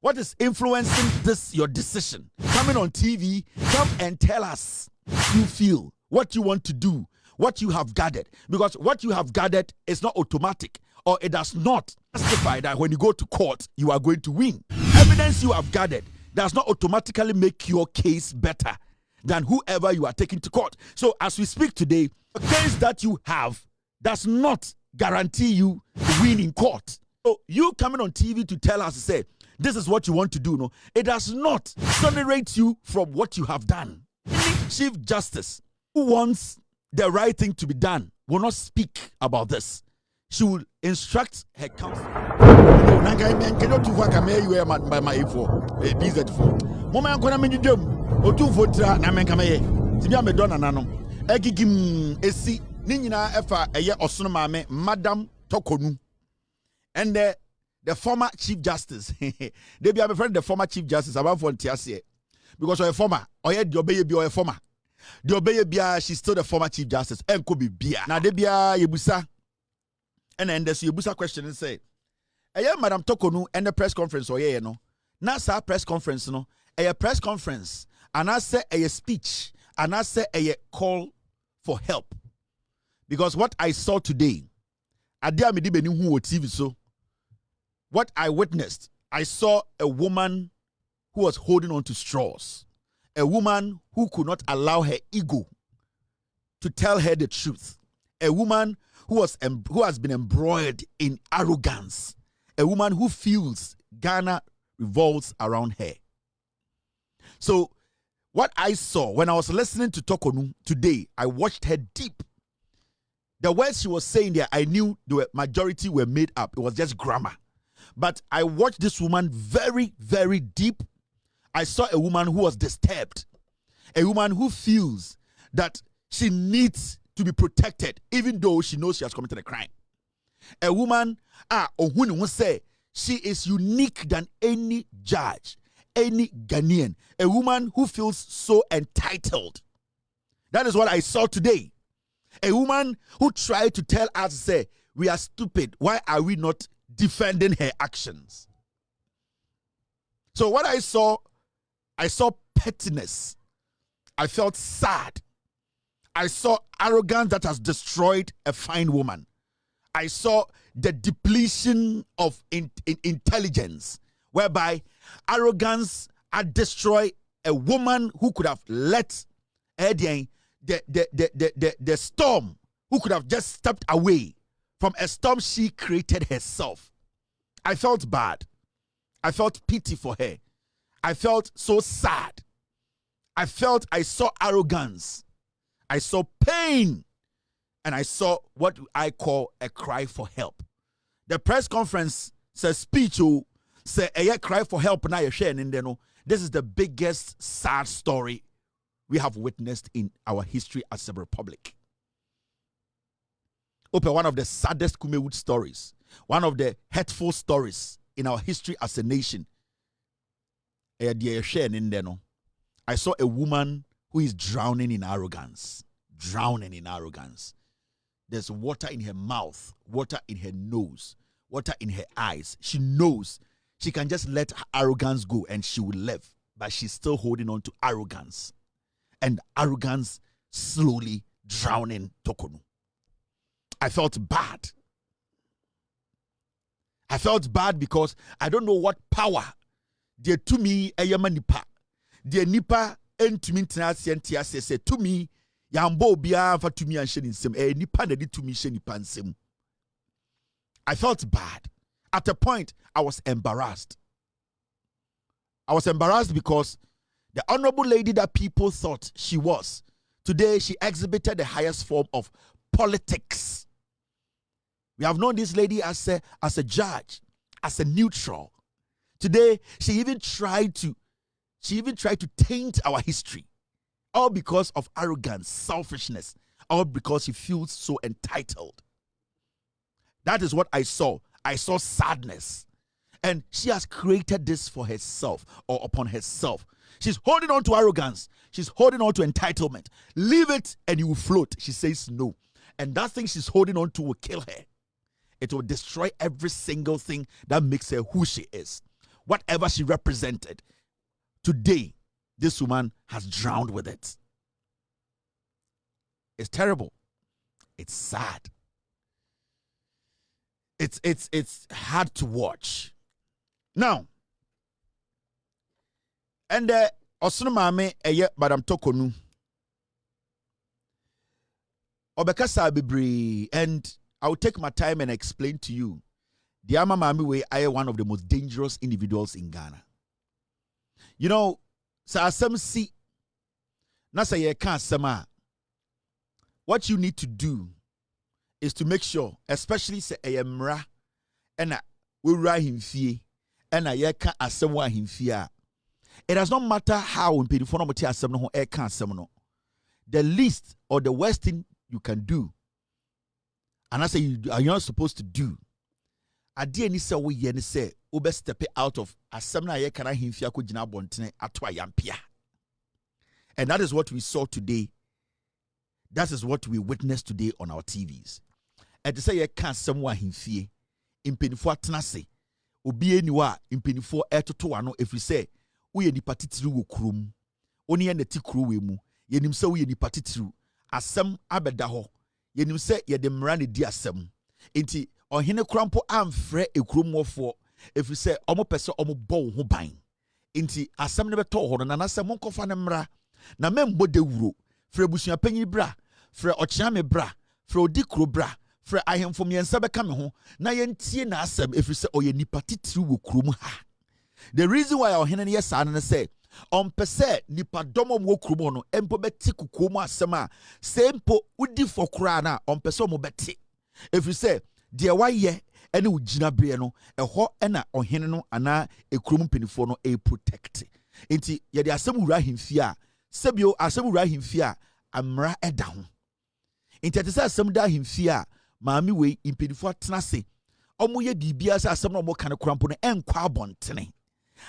What is influencing this, your decision? Coming on TV, come and tell us you feel, what you want to do, what you have gathered. Because what you have gathered is not automatic, or it does not justify that when you go to court, you are going to win. Evidence you have gathered does not automatically make your case better than whoever you are taking to court. So as we speak today, the case that you have does not guarantee you to win in court. So you coming on TV to tell us, say, this is what you want to do, no, it does not exonerate you from what you have done. Any Chief Justice who wants the right thing to be done will not speak about this. She will instruct her counsel. Madam Torkonu and the former Chief Justice. They be a friend the former Chief Justice about for Tiasie. Because of a former, or yet the obey be a former. The obey bia, she's still the former Chief Justice. And could be bia. Now they be a Yebusa. And then there's Yebusa question and say, Madam Torkonu and the press conference or no. Nasa press conference no. A press conference. And I say a speech. And I say a call for help. Because what I saw today, so what I witnessed, I saw a woman who was holding on to straws. A woman who could not allow her ego to tell her the truth. A woman who has been embroiled in arrogance. A woman who feels Ghana revolves around her. So what I saw when I was listening to Torkonu today, I watched her deep. The words she was saying there, I knew the majority were made up. It was just grammar. But I watched this woman very, very deep. I saw a woman who was disturbed. A woman who feels that she needs to be protected, even though she knows she has committed a crime. A woman, who say she is unique than any judge, any Ghanaian. A woman who feels so entitled. That is what I saw today. A woman who tried to tell us, say, we are stupid. Why are we not defending her actions? So what I saw pettiness. I felt sad. I saw arrogance that has destroyed a fine woman. I saw the depletion of intelligence, whereby arrogance had destroyed a woman who could have let the storm, who could have just stepped away from a storm she created herself. I felt bad. I felt pity for her. I felt so sad. I saw arrogance. I saw pain. And I saw what I call a cry for help. The press conference says speech, say a cry for help. Now you're sharing this is the biggest sad story we have witnessed in our history as a republic. One of the saddest Kumewood stories, one of the hurtful stories in our history as a nation. I saw a woman who is drowning in arrogance. Drowning in arrogance. There's water in her mouth, water in her nose, water in her eyes. She knows she can just let her arrogance go and she will live. But she's still holding on to arrogance. And arrogance slowly drowning Torkonu. I felt bad. I felt bad because I don't know what power they to me a nipa. The nipa entumi ntena say to me yambo bia fa to me and shedding sim nipa na to me she nipa nsem. I felt bad. At a point I was embarrassed. I was embarrassed because the honorable lady that people thought she was, today she exhibited the highest form of politics. We have known this lady as a judge, as a neutral. Today she even tried to taint our history, all because of arrogance, selfishness, all because she feels so entitled. That is what I saw. I saw sadness. And she has created this for herself or upon herself. She's holding on to arrogance. She's holding on to entitlement. Leave it and you will float. She says no. And that thing she's holding on to will kill her. It will destroy every single thing that makes her who she is. whatever she represented. Today, this woman has drowned with it. It's terrible. It's sad. It's hard to watch. Now, and Osunu Maame eye Madam Torkonu. Obekasa bebree, and I will take my time and explain to you. The Ama Maame way I one of the most dangerous individuals in Ghana. You know, sa asem si na say ye kan asem. What you need to do is to make sure, especially say ayemra, and we write him fee, and ye can assemble him fee. It does not matter how in painful no assemble no can assemble. The least or the worst thing you can do, and I say you are not supposed to do. I did any say we yen say ube step out of assembly ye can him fee ko jina bontene atwa yampia. And that is what we saw today. That is what we witnessed today on our TVs. And to say you can't someone him fear in penifo atnase obi eniwa in penifo etoto ano if we say we ni patitiru wo krum oni na ti kru we mu yenim se we ni patitiru asem abeda ho yenim se ye de mra ne di asem enti ohene krampo amfre ekromwofo if we say omo pese omo bo ho ban enti asem ne beto ho na asem nkofa ne mra na membo de wuro Fre busua panyi bra, fre ochiame bra, fre odikro bra, fre ahemfo miensa beka me ho, na yentie na asem if you say oye nipa titiri wo krom ha. The reason why ohene ne yesa na say, pese nipa domo wo krom no, empo beti kukom asem a, sempo udi for kra na, pese mo beti. If you say, dear why ye, ene ujina bre no, eho ena ohene no, ana ekrom penifo no, protect. Inti, ye de asem ura himfia, Sebio asem him fear amra edaho. Inti say asem da him fear maami we impedifo atnase. Omo ye bibia say asem no mo kan krampo no enkwa abontene.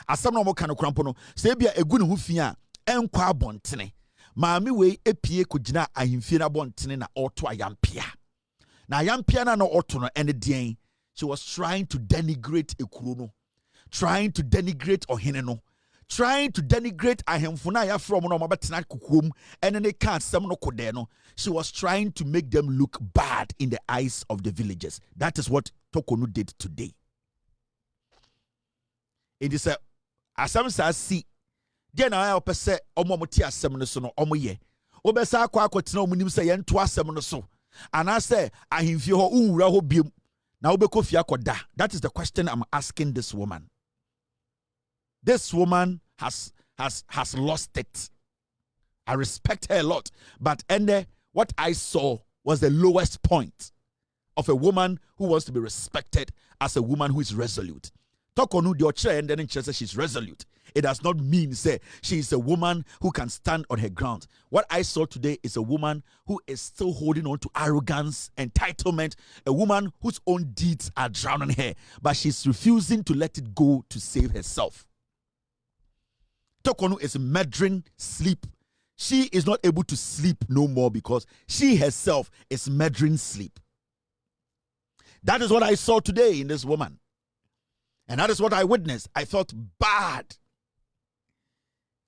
Asem no mo kan krampo no say bia egu ne ho fia enkwa abontene. Maami we epie kogina ahimfie na abontene na auto ayampia. Na ayampia na no auto no ene den. She was trying to denigrate ekuro no. Trying to denigrate ohene no. Trying to denigrate ahemfuna ya from no mabetena kukum and then they can't some no kodeno. She was trying to make them look bad in the eyes of the villagers. That is what Torkonu did today. It is a asem sa si dia na ya opese omo moti asem no so no omo ye obesa akwa akotena omunim se ye nto asem no so ana se ahemfie ho uwura ho biem na obeko fie akoda. That is the question I'm asking this woman. This woman has lost it. I respect her a lot. But what I saw was the lowest point of a woman who wants to be respected as a woman who is resolute. Torkonu the chair and then says she's resolute. It does not mean say she is a woman who can stand on her ground. What I saw today is a woman who is still holding on to arrogance, entitlement, a woman whose own deeds are drowning her, but she's refusing to let it go to save herself. Torkonu is murdering sleep. She is not able to sleep no more because she herself is murdering sleep. That is what I saw today in this woman. And that is what I witnessed. I felt bad.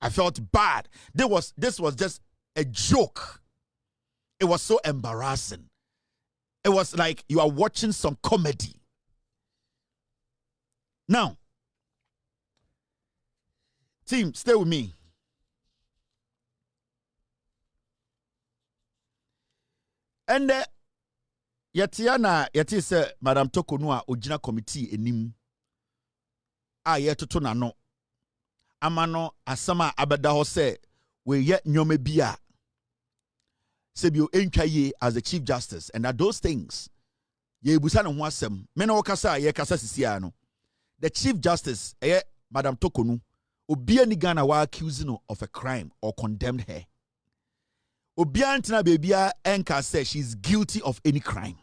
I felt bad. This was just a joke. It was so embarrassing. It was like you are watching some comedy. Now, team, stay with me. And yeti se Madam Torkonu a ojina committee enim a yetoto na no amano asama abeda ho se we ye nyome bia sebio entwaye as the Chief Justice, and that those things ye busa ne ho asem me na wokasa ye kasa sisia no the Chief Justice Madam Torkonu obia ni Ghana wa accusing no of a crime or condemned her. Obia ntina bebia enka say she's guilty of any crime.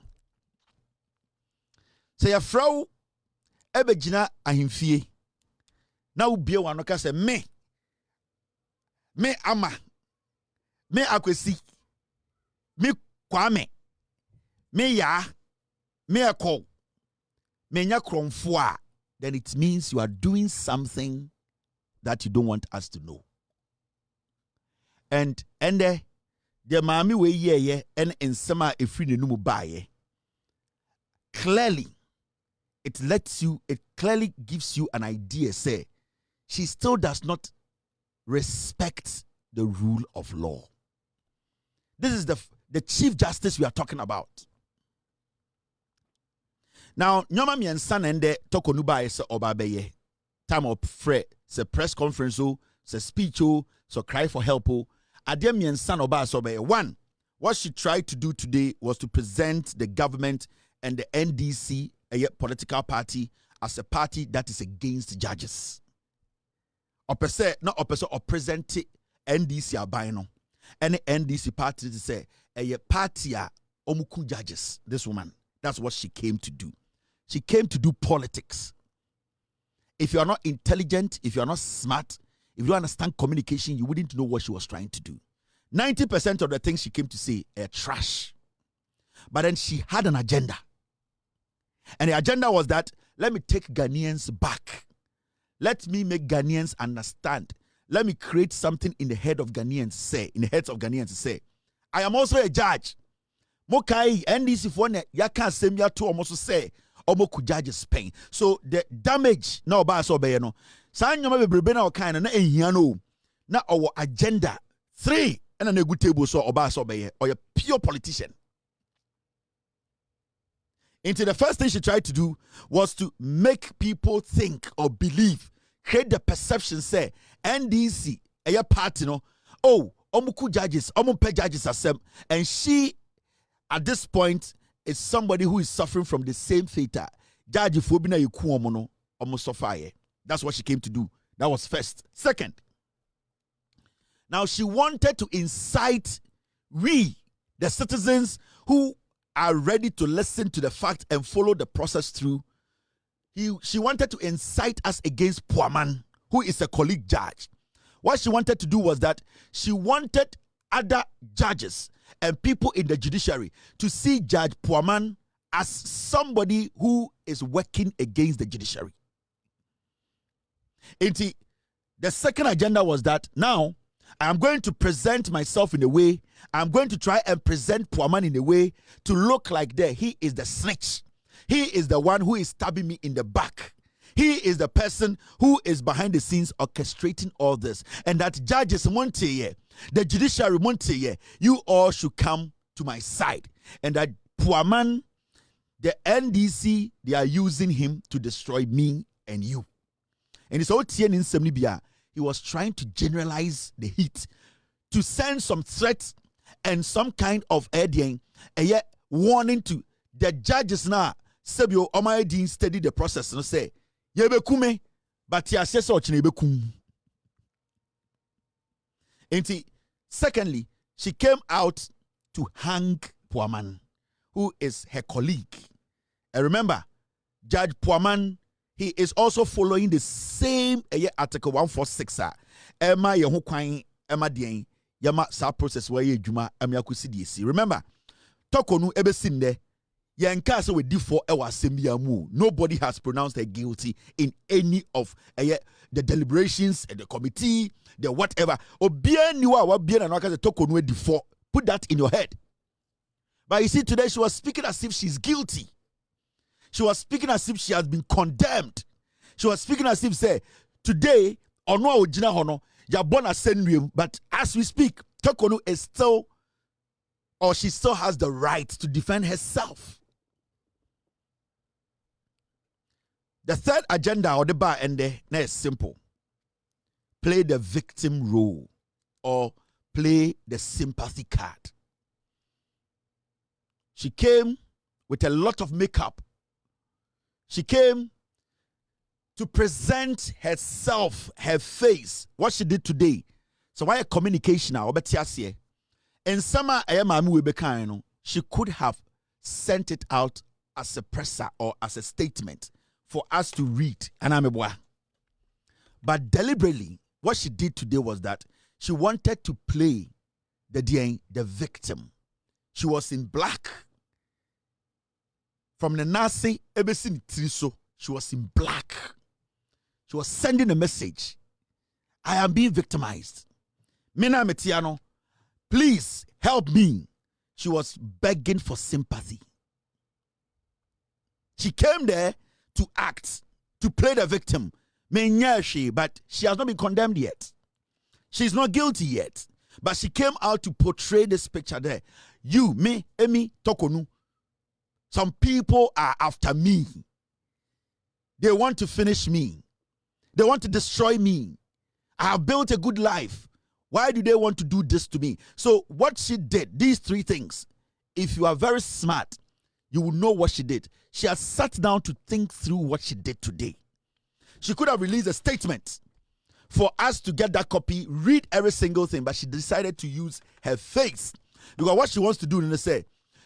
Say a frau ebegina ahimfie na ubia wano ka say me ama me akwesi me kwame me ya me ekọ me nya kromfo a then it means you are doing something that you don't want us to know. And the mami we ye and in summer if we numu baye. Clearly, it clearly gives you an idea, say, she still does not respect the rule of law. This is the Chief Justice we are talking about. Now, nyoma miensa nende Torkonu ba se obabeye. Time of fre se press conference se speech so cry for help Adem miensa oba so obeye. One, what she tried to do today was to present the government and the NDC, a political party, as a party that is against judges. Opese not opese or present NDC abino. Any NDC party to say a party omuku judges. This woman, that's what she came to do. She came to do politics. If you are not intelligent, if you are not smart, if you don't understand communication, you wouldn't know what she was trying to do. 90% of the things she came to say are trash. But then she had an agenda. And the agenda was that, let me take Ghanaians back. Let me make Ghanaians understand. Let me create something in the head of Ghanaians say, I am also a judge. Mokai NDC for ya can't say me to almost say omoku judges pain. So the damage now ba so be no. San nyoma bebrebe na kind na ehia no. Na our agenda 3 and a good table so oba so be or a pure politician. Into the first thing she tried to do was to make people think or believe, create the perception, say, NDC, a party, no, oh, omuku judges, omumpe judges asem, and she, at this point, is somebody who is suffering from the same fate. Judge phobia you kuomono, almost fire. That's what she came to do. That was first. Second, now she wanted to incite we, the citizens who are ready to listen to the fact and follow the process through. She wanted to incite us against Poaman, who is a colleague judge. What she wanted to do was that she wanted other judges and people in the judiciary to see Judge Poaman as somebody who is working against the judiciary. The second agenda was that now I am going to present myself in a way, I'm going to try and present Poaman in a way to look like that he is the snitch. He is the one who is stabbing me in the back. He is the person who is behind the scenes orchestrating all this. And that judges, the judiciary, you all should come to my side. And that Poaman, the NDC, they are using him to destroy me and you. And it's all Tien in Semnibia. He was trying to generalize the heat, to send some threats and some kind of aiding, and yet warning to the judges now. Sebio Omaidin study the process and say, Yebe kume, but ya says or kum. Secondly, she came out to hang Poaman, who is her colleague. And remember, Judge Poaman, he is also following the same Article 146. Emma yehu kwan Emma dien yama sa process where ye juma amiakusi DC. Remember, Torkonu ebesinde yenka se we D4 ewa asembia mu. Nobody has pronounced her guilty in any of the deliberations and the committee, the whatever. Obia niwa wa bia na waka se Torkonu D4. Put that in your head. But you see, today she was speaking as if she's guilty. She was speaking as if she has been condemned. She was speaking as if, say, today, ono ojina hono, yabona senrium, but as we speak, Torkonu is still, or she still has the right to defend herself. The third agenda or the bar and the is simple. Play the victim role or play the sympathy card. She came with a lot of makeup. She came to present herself, her face, what she did today. So why a communication now? In summer, she could have sent it out as a presser or as a statement for us to read. But deliberately, what she did today was that she wanted to play the victim. She was in black. From the Nazi, she was in black. She was sending a message. I am being victimized. Mina Metiano, please help me. She was begging for sympathy. She came there to act, to play the victim. But she has not been condemned yet. She's not guilty yet. But she came out to portray this picture there. You, me, Emi, Torkonu. Some people are after me. They want to finish me. They want to destroy me. I have built a good life. Why do they want to do this to me? So what she did, these three things, if you are very smart, you will know what she did. She has sat down to think through what she did today. She could have released a statement for us to get that copy, read every single thing, but she decided to use her face. Because what she wants to do,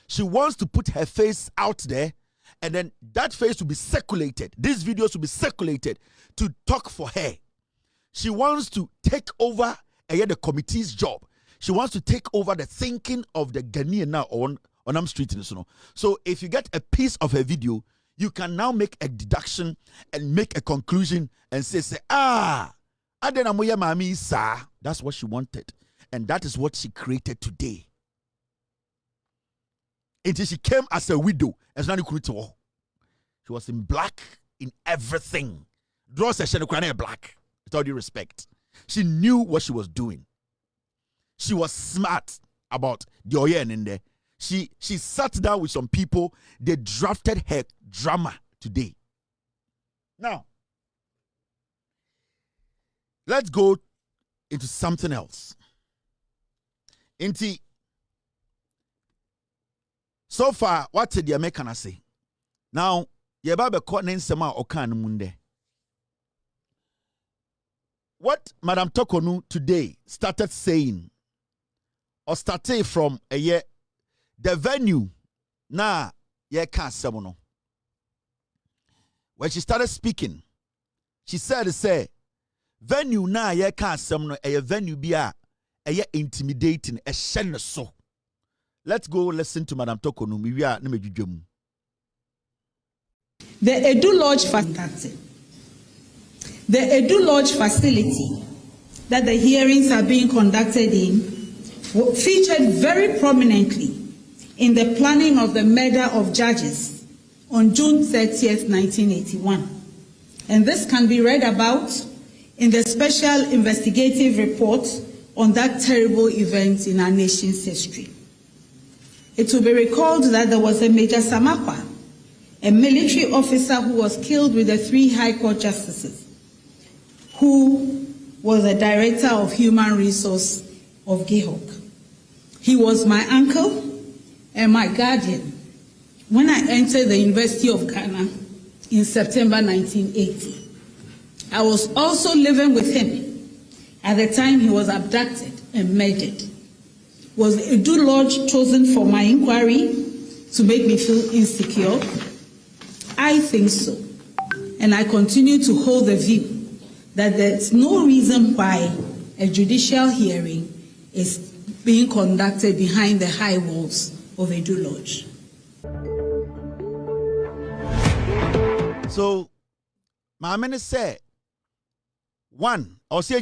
she wants to put her face out there, and then that face will be circulated. These videos will be circulated to talk for her. She wants to take over the committee's job. She wants to take over the thinking of the Ghanaian now on Am Street. So if you get a piece of her video, you can now make a deduction and make a conclusion and say, that's what she wanted. And that is what she created today. Until she came as a widow. She was in black in everything. Draw session black. With all due respect. She knew what she was doing. She was smart about the Oyen in there. She sat down with some people. They drafted her drama today. Now, let's go into something else. So far, what did the American say? Now, Yebabe caught Nensema Okan Munde. What Madam Torkonu today started saying, or started from a year, the venue, when she started speaking, she said, venue a venue be intimidating, a shen so. Let's go listen to Madam Torkonu. The Edu Lodge facility. The Edu Lodge facility that the hearings are being conducted in featured very prominently in the planning of the murder of judges on June 30th, 1981. And this can be read about in the special investigative report on that terrible event in our nation's history. It will be recalled that there was a Major Samakwa, a military officer who was killed with the 3 High Court justices, who was a director of human resource of GEHOC. He was my uncle and my guardian when I entered the University of Ghana in September 1980. I was also living with him at the time he was abducted and murdered. Was Edu Lodge chosen for my inquiry to make me feel insecure? I think so. And I continue to hold the view that there's no reason why a judicial hearing is being conducted behind the high walls of Edu Lodge. So, my man said, one, I'll say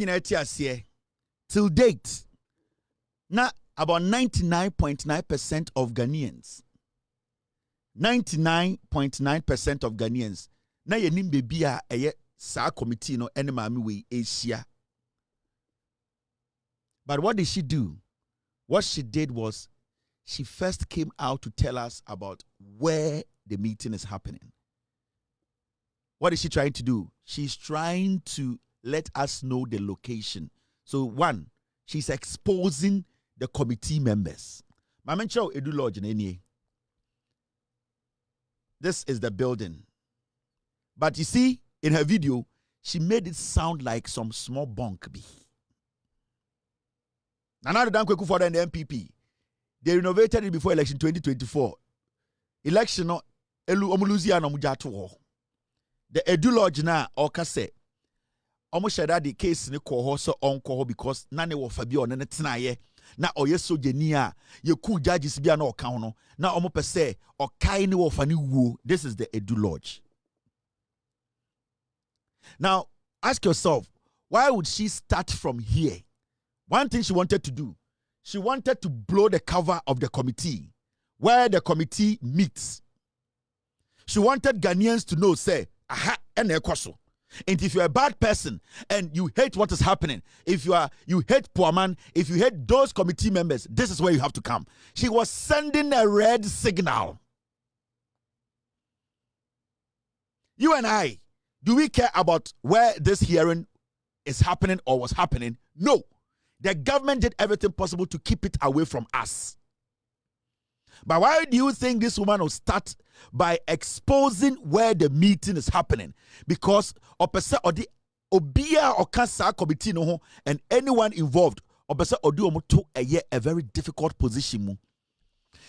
till date, now about 99.9% of Ghanaians, 99.9% of Ghanaians, na yenim baby a sa committee no ene maami we Asia. But what did she do? What she did was she first came out to tell us about where the meeting is happening. What is she trying to do? She's trying to let us know the location. So one, she's exposing the committee members. Mamencho Edu Lodge in this is the building. But you see, in her video, she made it sound like some small bunk be. Another Dan Kweku for the MPP. They renovated it before election 2024. Election no elu omuluzia no mujato. The Edu Lodge na oka se omo sheda the case ne ko ho so onko ho because na ne wo fa bi on ne tenaye na oyeso genia ye ku judges bia na oka ho no na omo pese okai ne wo fa ne wuo. This is the Edu Lodge. Now, Ask yourself, why would she start from here? One thing she wanted to do, she wanted to blow the cover of the committee, where the committee meets. She wanted Ghanaians to know, say, aha, and and if you're a bad person and you hate what is happening, if you hate poor man, if you hate those committee members, this is where you have to come. She was sending a red signal. You and I, do we care about where this hearing is happening or was happening? No. The government did everything possible to keep it away from us. But why do you think this woman will start by exposing where the meeting is happening? Because obia or cancer committee no and anyone involved a very difficult position.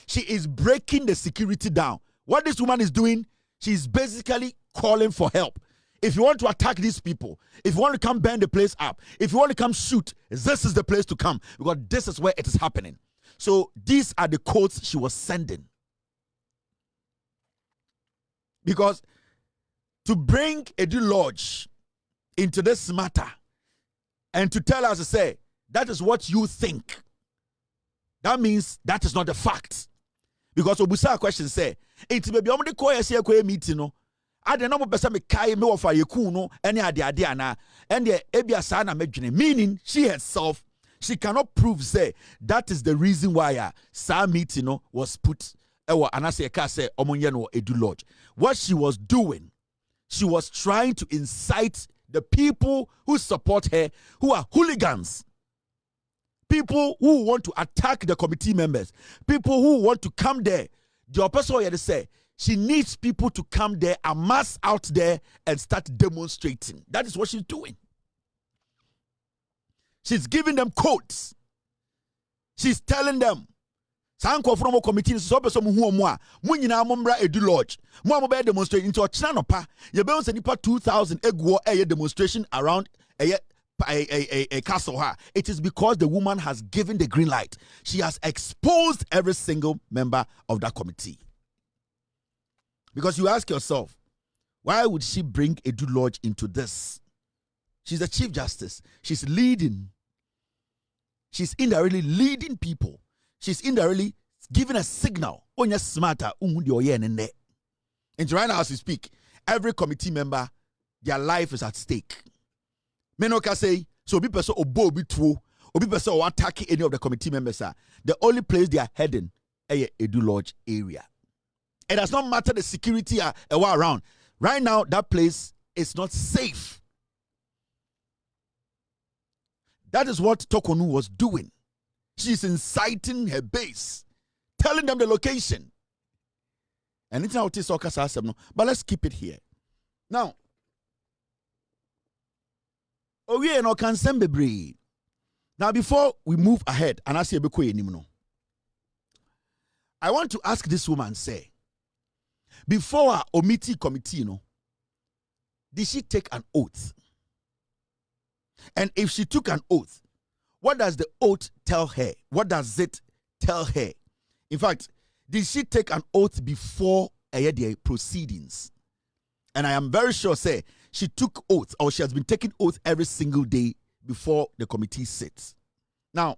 She is breaking the security down. What this woman is doing, she's basically calling for help. If you want to attack these people, if you want to come burn the place up, if you want to come shoot, this is the place to come, because this is where it is happening. So these are the codes she was sending. Because to bring Edu Lodge into this matter and to tell us to say, that is what you think, that means that is not the fact. Because Obusa question say, it's maybe only ko meeting no. I don't know what me kai me ofa yeku no any ade ana and the ebia sa na medwene, meaning she herself, she cannot prove say that is the reason why sa meeting no was put anase ka say omonye no Edu Lodge. What she was doing, she was trying to incite the people who support her, who are hooligans, people who want to attack the committee members, people who want to come there. The person here say she needs people to come there, amass out there, and start demonstrating. That is what she's doing. She's giving them codes. She's telling them, Sanko from committee so person who mo nyina mombra Edu Lodge. Mo be demonstrate into ochina no pa. Ye be on nipa 2000 egwo a demonstration around a castle ha. It is because the woman has given the green light. She has exposed every single member of that committee. Because you ask yourself, why would she bring Edu Lodge into this? She's the Chief Justice. She's leading. She's indirectly leading people. She's indirectly giving a signal. On your smarter, and right now as we speak, every committee member, their life is at stake. Menoka say, so be person obo be true, or be person or attack any of the committee members are. The only place they are heading is Edu Lodge area. It does not matter the security around. Right now, that place is not safe. That is what Torkonu was doing. She's inciting her base, telling them the location. And it's not no, but let's keep it here. Now, now before we move ahead, and I say I want to ask this woman, say, before our Omiti committee, did she take an oath? And if she took an oath, what does the oath tell her? What does it tell her? In fact, did she take an oath before the proceedings? And I am very sure, say, she took oath, or she has been taking oath every single day before the committee sits. Now,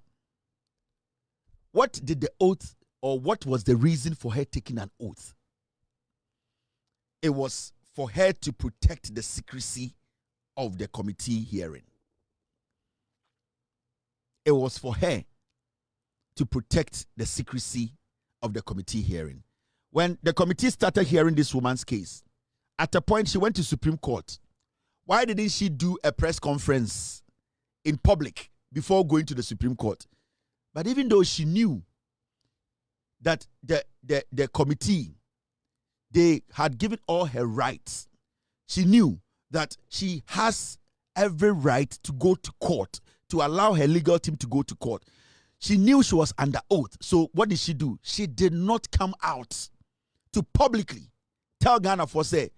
what did the oath, or what was the reason for her taking an oath? It was for her to protect the secrecy of the committee hearing. It was for her to protect the secrecy of the committee hearing. When the committee started hearing this woman's case, at a point she went to Supreme Court. Why didn't she do a press conference in public before going to the Supreme Court? But even though she knew that the committee, they had given all her rights, she knew that she has every right to go to court, to allow her legal team to go to court. She knew she was under oath. So what did she do? She did not come out to publicly tell Ghana for say,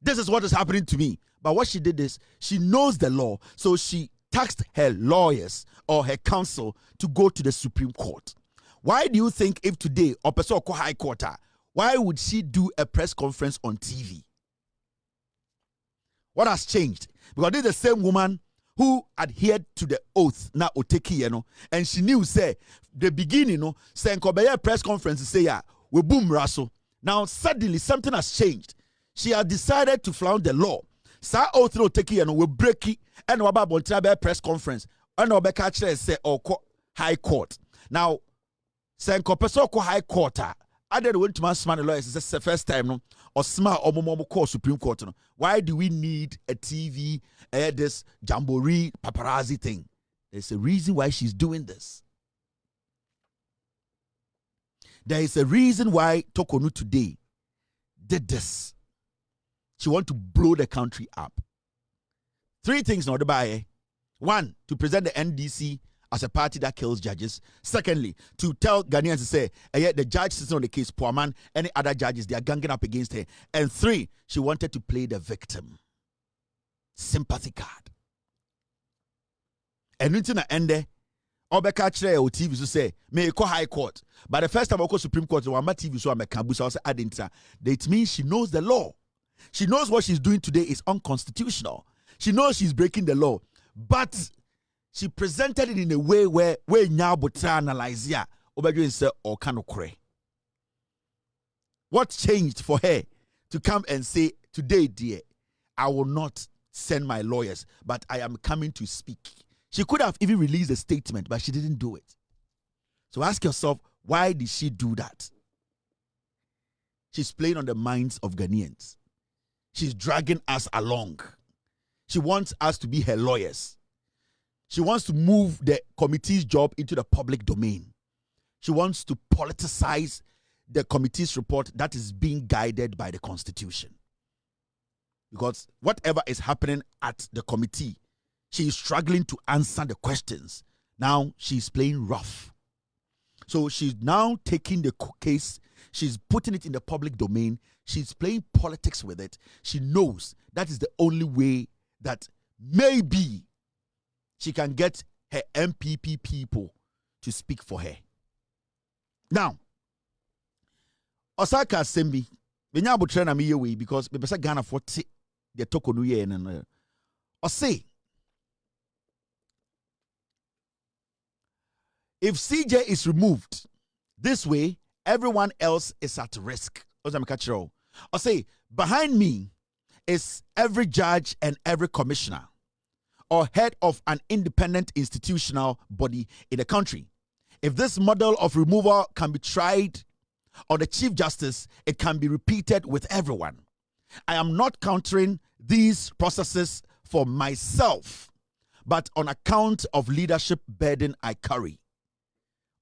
this is what is happening to me. But what she did is, she knows the law. So she tasked her lawyers or her counsel to go to the Supreme Court. Why do you think if today, Opesoko High Court, why would she do a press conference on TV? What has changed? Because this is the same woman who adhered to the oath na oteki, you know, and she knew say the beginning, you know, say Nkobeye press conference say yeah, we boom raso. Now suddenly something has changed. She has decided to flout the law. Sa oath no take you know we break it and waba bontrabe press conference and obeka kire say oko high court. Now say Nkopeso ko high court I didn't want to man smart lawyers. It's the first time, no, or smart or more call Supreme Court. No. Why do we need a TV, this jamboree paparazzi thing? There's a reason why she's doing this. There is a reason why Torkonu today did this. She want to blow the country up. 3 things not to buy. 1, to present the NDC as a party that kills judges. Secondly, to tell Ghanaians to say, the judge sits on the case, poor man, any other judges, they are ganging up against her. And 3, she wanted to play the victim. Sympathy card. And until the end, Obeka Chere or TV to say, may go high court. But the first time I go Supreme Court, one TV so I'm a caboose, I say, that means she knows the law. She knows what she's doing today is unconstitutional. She knows she's breaking the law. But she presented it in a way where now but analyze ya say or can cray. What changed for her to come and say today, dear, I will not send my lawyers, but I am coming to speak. She could have even released a statement, but she didn't do it. So ask yourself, why did she do that? She's playing on the minds of Ghanaians. She's dragging us along. She wants us to be her lawyers. She wants to move the committee's job into the public domain. She wants to politicize the committee's report that is being guided by the Constitution. Because whatever is happening at the committee, she is struggling to answer the questions. Now she's playing rough. So she's now taking the case, she's putting it in the public domain, she's playing politics with it. She knows that is the only way that maybe she can get her MPP people to speak for her. Now, Osaka Sembi, benya abutre na miye we because be pesa Ghana 40 the Torkonu ye na. Or say, if CJ is removed this way, everyone else is at risk. Or say, behind me is every judge and every commissioner or head of an independent institutional body in the country. If this model of removal can be tried on the Chief Justice, it can be repeated with everyone. I am not countering these processes for myself, but on account of leadership burden I carry.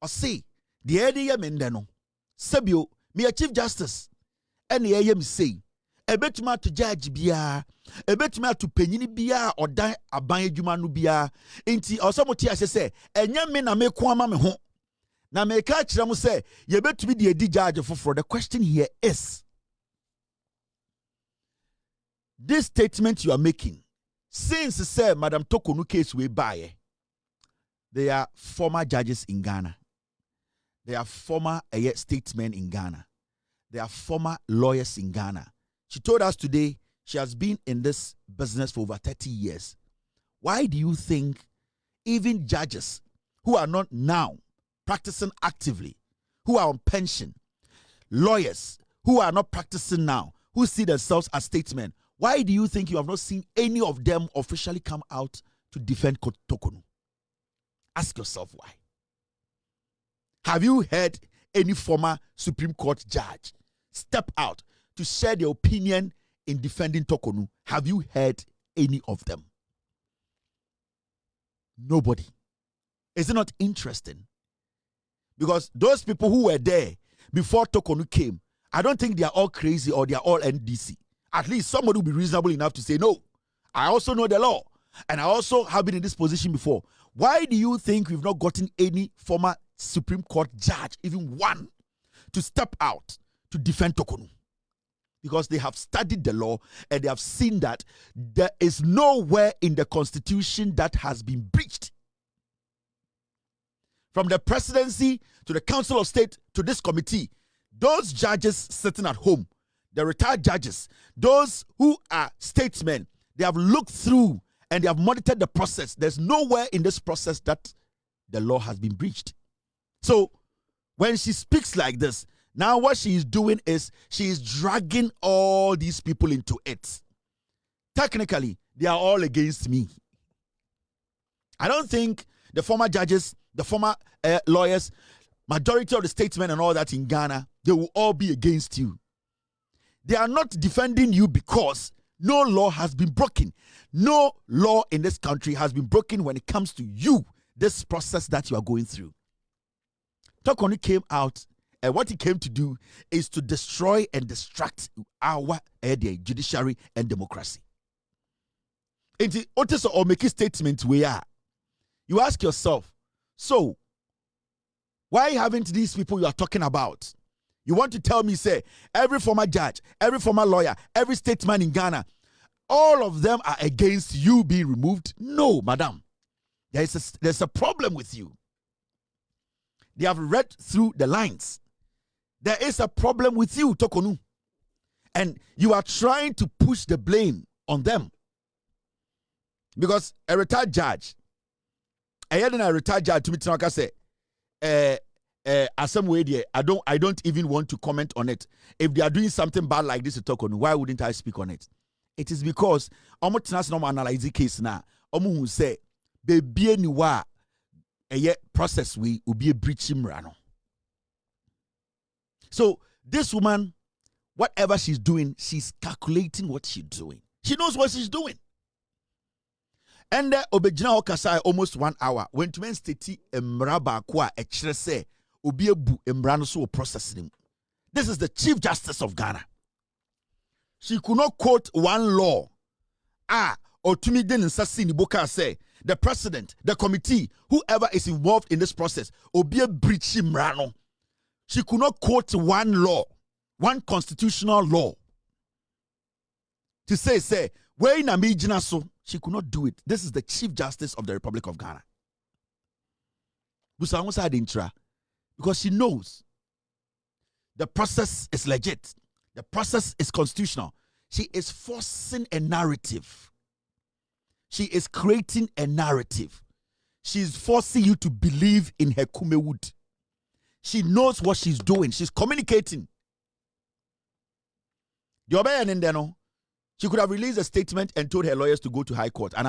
Or see, the idea mendeno, Sabio, me a Chief Justice, and the AM say, a betuma to judge bia, a betuma to penini bia or die a banye jumanu bia, inti or somebody as I say, and young men are make kwama me home. Now me catch them say, you bet to be the judge for the question here is this statement you are making, since say Madam Torkonu case we buy, they are former judges in Ghana. They are former statesmen in Ghana. They are former lawyers in Ghana. She told us today she has been in this business for over 30 years. Why do you think even judges who are not now practicing actively, who are on pension, lawyers who are not practicing now, who see themselves as statesmen, why do you think you have not seen any of them officially come out to defend Torkonu? Ask yourself why. Have you heard any former Supreme Court judge step out to share their opinion in defending Torkonu? Have you heard any of them? Nobody. Is it not interesting? Because those people who were there before Torkonu came, I don't think they are all crazy or they are all NDC. At least somebody will be reasonable enough to say, no, I also know the law. And I also have been in this position before. Why do you think we've not gotten any former Supreme Court judge, even one, to step out to defend Torkonu? Because they have studied the law and they have seen that there is nowhere in the Constitution that has been breached. From the presidency to the Council of State to this committee, those judges sitting at home, the retired judges, those who are statesmen, They have looked through and they have monitored the process. There's nowhere in this process that the law has been breached. So when she speaks like this, now what she is doing is she is dragging all these people into it. Technically, they are all against me. I don't think the former judges, the former lawyers, majority of the statesmen and all that in Ghana, they will all be against you. They are not defending you because no law has been broken. No law in this country has been broken when it comes to you, this process that you are going through. Torkonu came out, and what he came to do is to destroy and distract our judiciary and democracy. And Otis or make a statement where you ask yourself, so why haven't these people you are talking about? You want to tell me, say, every former judge, every former lawyer, every statesman in Ghana, all of them are against you being removed? No, madam. There's a problem with you. They have read through the lines. There is a problem with you, Torkonu. And you are trying to push the blame on them. Because a retired judge, I say, I don't even want to comment on it. If they are doing something bad like this to Torkonu, why wouldn't I speak on it? It is because I'm analyze the case now. Who say baby anywhere a process we will be a breach rano. So this woman, whatever she's doing, she's calculating what she's doing. She knows what she's doing. And obejina okasa almost 1 hour. When to men state emraba kwa e kire se obi ebu emra no so processing. This is the Chief Justice of Ghana. She could not quote one law. Otumi den nsasi ni boka say the president, the committee, whoever is involved in this process, obi e breach emra no. She could not quote one law, one constitutional law. To say where na me jina so. She could not do it. This is the Chief Justice of the Republic of Ghana. Because she knows the process is legit. The process is constitutional. She is forcing a narrative. She is creating a narrative. She is forcing you to believe in her kumewood. She knows what she's doing. She's communicating. She could have released a statement and told her lawyers to go to High Court. And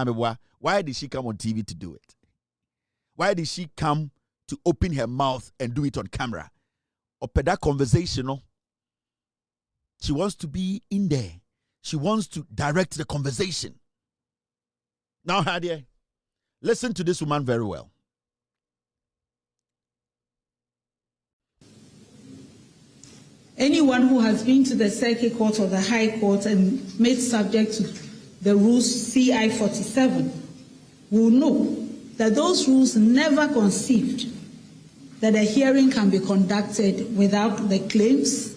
why did she come on TV to do it? Why did she come to open her mouth and do it on camera? Or that conversation, she wants to be in there. She wants to direct the conversation. Now, Hadia, listen to this woman very well. Anyone who has been to the Circuit Court or the High Court and made subject to the rules CI 47 will know that those rules never conceived that a hearing can be conducted without the claims,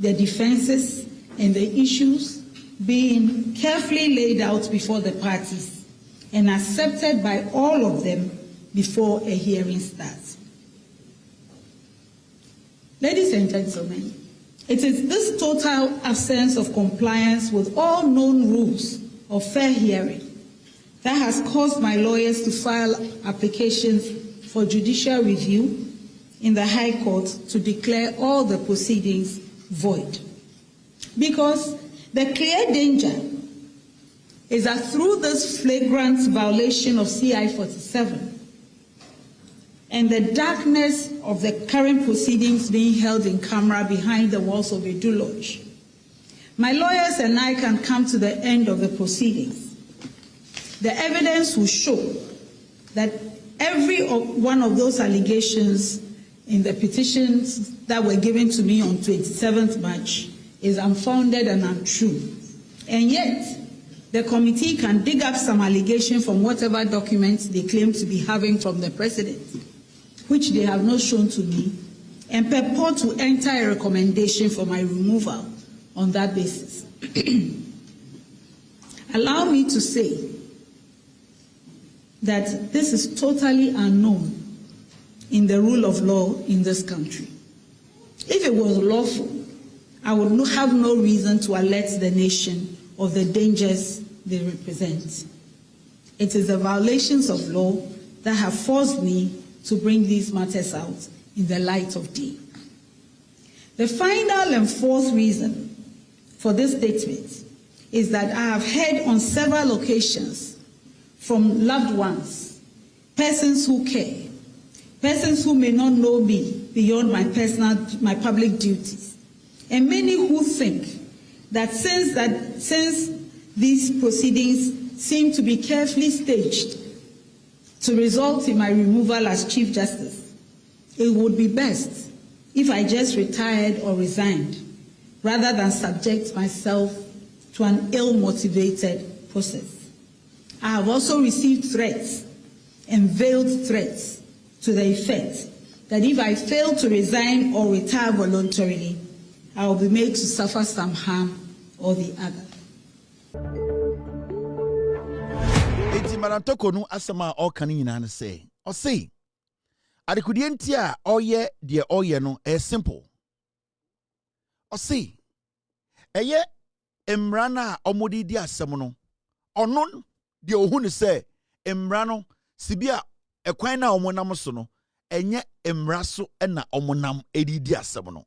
the defenses, and the issues being carefully laid out before the parties and accepted by all of them before a hearing starts. Ladies and gentlemen, it is this total absence of compliance with all known rules of fair hearing that has caused my lawyers to file applications for judicial review in the High Court to declare all the proceedings void. Because the clear danger is that through this flagrant violation of CI 47, and the darkness of the current proceedings being held in camera behind the walls of a Lodge, my lawyers and I can come to the end of the proceedings. The evidence will show that every one of those allegations in the petitions that were given to me on 27th March is unfounded and untrue. And yet, the committee can dig up some allegation from whatever documents they claim to be having from the president, which they have not shown to me, and purport to enter a recommendation for my removal on that basis. Allow me to say that this is totally unknown in the rule of law in this country. If it was lawful, I would have no reason to alert the nation of the dangers they represent. It is the violations of law that have forced me to bring these matters out in the light of day. The final and fourth reason for this statement is that I have heard on several occasions from loved ones, persons who care, persons who may not know me beyond my public duties, and many who think that since these proceedings seem to be carefully staged to result in my removal as Chief Justice, it would be best if I just retired or resigned rather than subject myself to an ill-motivated process. I have also received threats and veiled threats to the effect that if I fail to resign or retire voluntarily, I will be made to suffer some harm or the other. Torkonu asama all can in say or say adekudientia oye de oye no simple or say eye emrana omodi di asem no ono de ohunu say emrano sibia ekwan na omonam so no enye emraso na omonam edidi asem no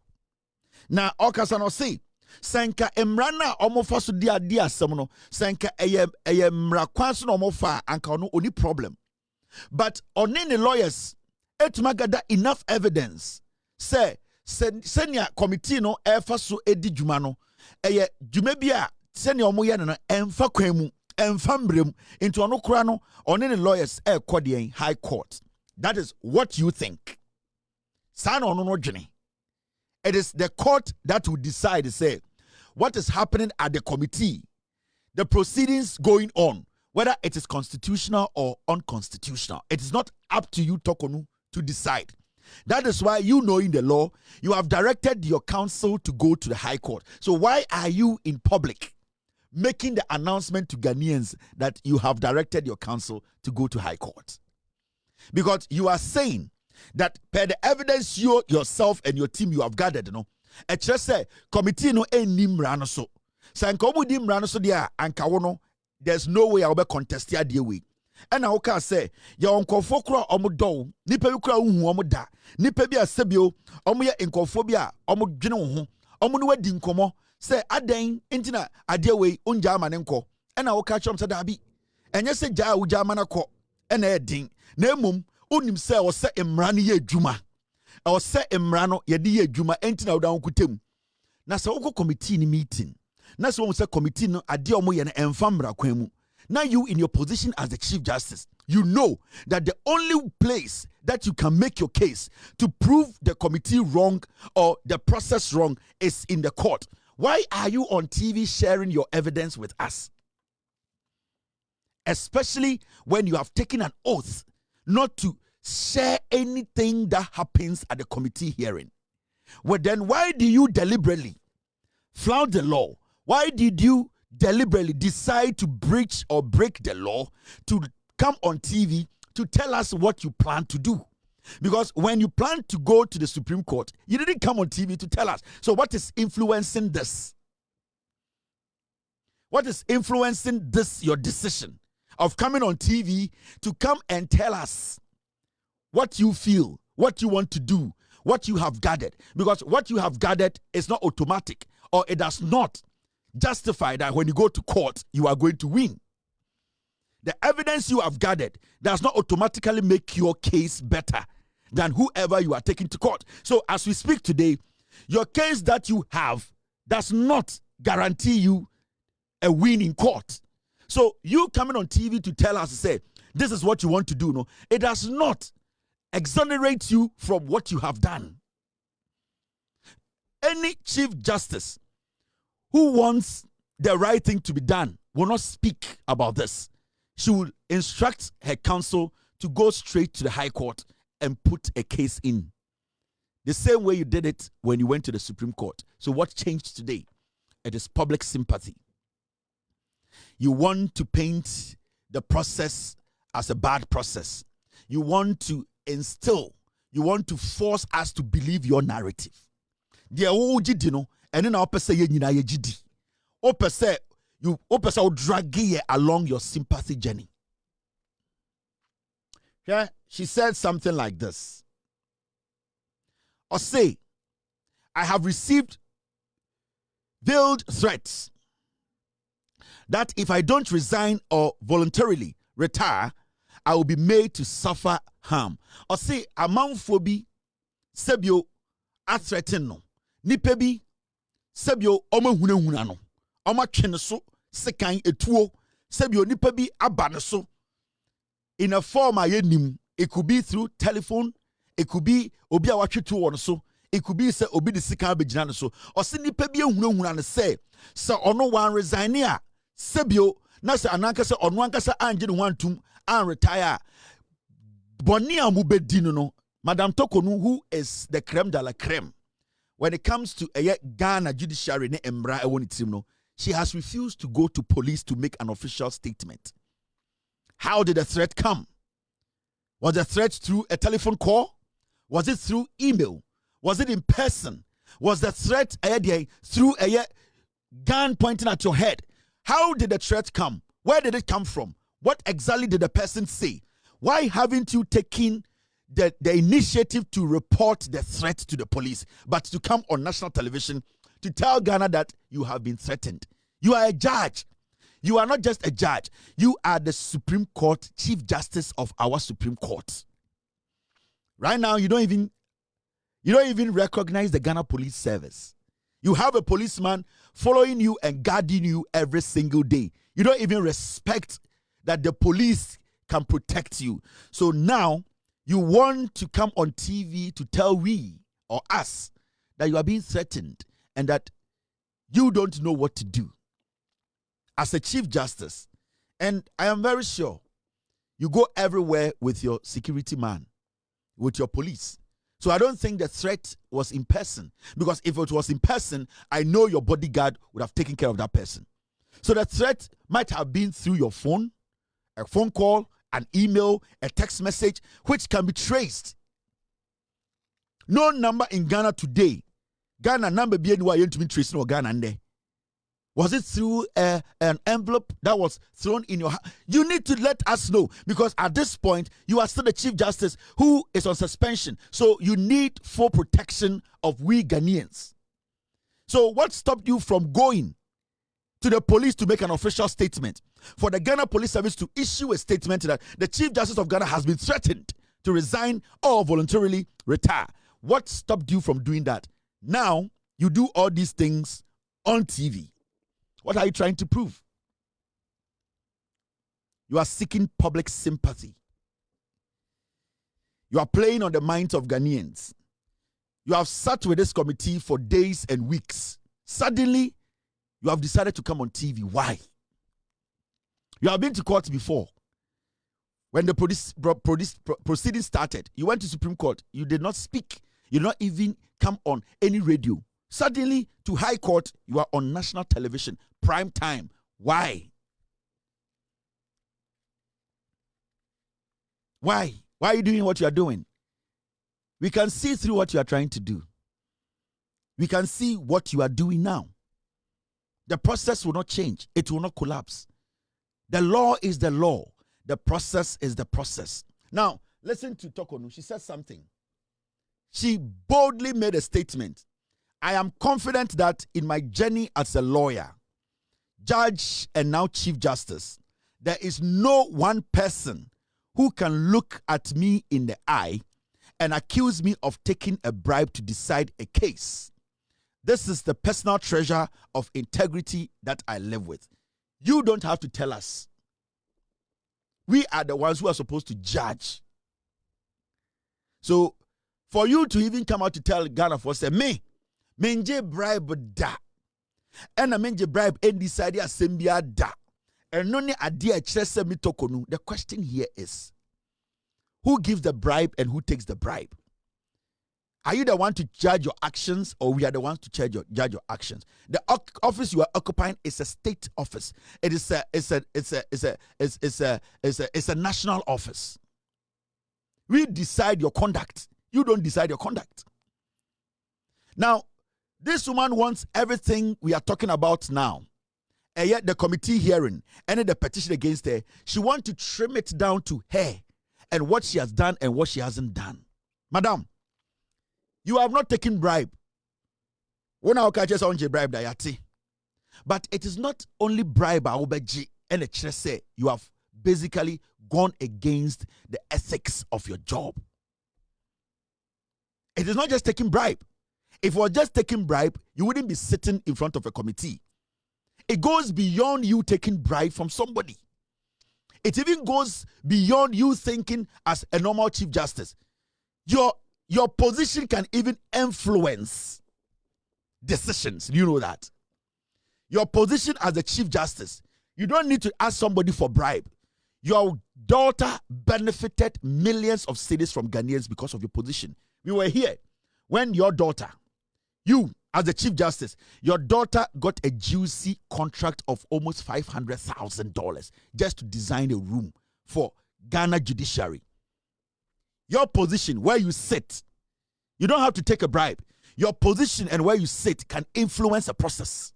na okasa no say Sanka emrana omofa so dia asem no sanka eye mrakwan so no omofa anka ono oni problem but oni ne lawyers etuma gather enough evidence say senior committee no efa so edi djuma no eye djuma bia senior omo ye no emfa kwan mu emfa mbrem into ono kura no oni ne lawyers ekode high court. That is what you think. San ono no dwene. It is the court that will decide, say, what is happening at the committee, the proceedings going on, whether it is constitutional or unconstitutional. It is not up to you, Torkonu, to decide. That is why, you knowing the law, you have directed your counsel to go to the High Court. So why are you in public making the announcement to Ghanaians that you have directed your counsel to go to High Court? Because you are saying that per the evidence you yourself and your team you have gathered, a just say committee no any mrano so. Sankomu di mrano so dia anka there's no way I will be contest ya dear way. And I can say your uncle fokra omudo, nipa bi kra uhu omuda, nipa bi asebio, omuye enkophobia, omudwene ho, omu no di nkomo, say aden intina ade way unja amanenko. And I will catch up to dabi. And yes, say ja uja manako, and a ding, nemum. Unim se o se emrano ye djuma o se emrano ye di ye djuma enti na odan kutem na se woko committee ni meeting na se wo se committee no ade omo ye na emfa mra kwan mu now you in your position as the Chief Justice you know that the only place that you can make your case to prove the committee wrong or the process wrong is in the court. Why are you on TV sharing your evidence with us, especially when you have taken an oath not to share anything that happens at the committee hearing? Well, then why do you deliberately flout the law? Why did you deliberately decide to breach or break the law to come on TV to tell us what you plan to do? Because when you plan to go to the Supreme Court, you didn't come on TV to tell us. So what is influencing this? What is influencing this, your decision of coming on TV to come and tell us what you feel, what you want to do, what you have gathered? Because what you have gathered is not automatic, or it does not justify that when you go to court, you are going to win. The evidence you have gathered does not automatically make your case better than whoever you are taking to court. So as we speak today, your case that you have does not guarantee you a win in court. So you coming on TV to tell us, say, this is what you want to do, no, it does not exonerate you from what you have done. Any Chief Justice who wants the right thing to be done will not speak about this. She will instruct her counsel to go straight to the High Court and put a case in. The same way you did it when you went to the Supreme Court. So what changed today? It is public sympathy. You want to paint the process as a bad process. You want to instill, you want to force us to believe your narrative. The old jidi no, and then our person ye nyina ye jidi. O person You drag you along your sympathy journey. Yeah, she said something like this. Or say, I have received veiled threats that if I don't resign or voluntarily retire, I will be made to suffer harm. Or say, amanfobi sebio a threaten no. Nipebi sebio oma huna no. Oma twene so sekan etuo sebio nipebi abane so. In a form ayenim, it could be through telephone, it could be obi a watwetu won so. It could be say obi de sika begina so. Or se nipebi ehuna ne say ono wan resign a sebio na se ananka se ono anka anje ne wantum and retire. Boni amubedi no. Madam Torkonu, who is the creme de la creme when it comes to Ghana judiciary ne embra ewoni tim no, she has refused to go to police to make an official statement. How did the threat come? Was the threat through a telephone call? Was it through email? Was it in person? Was the threat through a gun pointing at your head? How did the threat come? Where did it come from? What exactly did the person say? Why haven't you taken the initiative to report the threat to the police, but to come on national television to tell Ghana that you have been threatened? You are a judge. You are not just a judge. You are the Supreme Court, Chief Justice of our Supreme Court. Right now, you don't even recognize the Ghana Police Service. You have a policeman following you and guarding you every single day. You don't even respect that the police can protect you. So now, you want to come on TV to tell we or us that you are being threatened and that you don't know what to do as a Chief Justice. And I am very sure you go everywhere with your security man, with your police. So I don't think the threat was in person, because if it was in person, I know your bodyguard would have taken care of that person. So the threat might have been through your phone, a phone call, an email, a text message, which can be traced. No number in Ghana today. Ghana number be anywhere you to be traced no Ghana and was it through an envelope that was thrown in your hand? You need to let us know, because at this point you are still the Chief Justice who is on suspension. So you need full protection of we Ghanaians. So what stopped you from going to the police to make an official statement? For the Ghana Police Service to issue a statement that the Chief Justice of Ghana has been threatened to resign or voluntarily retire. What stopped you from doing that? Now you do all these things on TV. What are you trying to prove? You are seeking public sympathy. You are playing on the minds of Ghanaians. You have sat with this committee for days and weeks. Suddenly, you have decided to come on TV. Why? You have been to court before. When the proceedings started, you went to Supreme Court. You did not speak. You did not even come on any radio. Suddenly, to High Court, you are on national television, prime time. Why? Why? Why are you doing what you are doing? We can see through what you are trying to do. We can see what you are doing now. The process will not change. It will not collapse. The law is the law. The process is the process. Now, listen to Torkonu. She said something. She boldly made a statement. I am confident that in my journey as a lawyer, judge, and now Chief Justice, there is no one person who can look at me in the eye and accuse me of taking a bribe to decide a case. This is the personal treasure of integrity that I live with. You don't have to tell us. We are the ones who are supposed to judge. So, for you to even come out to tell Ghana for say, menje bribe da. And a menje bribe and decide assembly da. And none idea chese mi Torkonu. The question here is, who gives the bribe and who takes the bribe? Are you the one to judge your actions, or we are the ones to judge your actions? The office you are occupying is a state office. It is a national office. We decide your conduct. You don't decide your conduct. Now, this woman wants everything we are talking about now, and yet the committee hearing and the petition against her, she wants to trim it down to her and what she has done and what she hasn't done. Madam, you have not taken bribe. When I catch on bribe dayati. But it is not only bribe and a say you have basically gone against the ethics of your job. It is not just taking bribe. If you were just taking bribe, you wouldn't be sitting in front of a committee. It goes beyond you taking bribe from somebody. It even goes beyond you thinking as a normal Chief Justice. Your position can even influence decisions. Do you know that? Your position as the Chief Justice, you don't need to ask somebody for bribe. Your daughter benefited millions of cedis from Ghanaians because of your position. We were here when your daughter, you as the Chief Justice, your daughter got a juicy contract of almost $500,000 just to design a room for Ghana judiciary. Your position, where you sit, you don't have to take a bribe. Your position and where you sit can influence a process.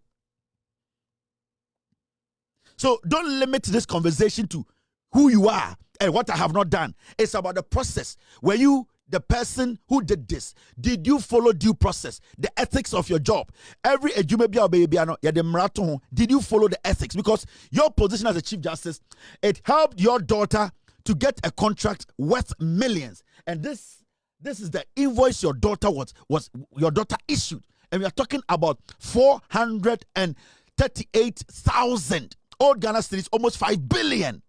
So don't limit this conversation to who you are and what I have not done. It's about the process. Were you the person who did this? Did you follow due process, the ethics of your job? Every did you follow the ethics? Because your position as a Chief Justice, it helped your daughter to get a contract worth millions. And this is the invoice your daughter your daughter issued. And we are talking about 438,000 old Ghana cedis, almost 5 billion.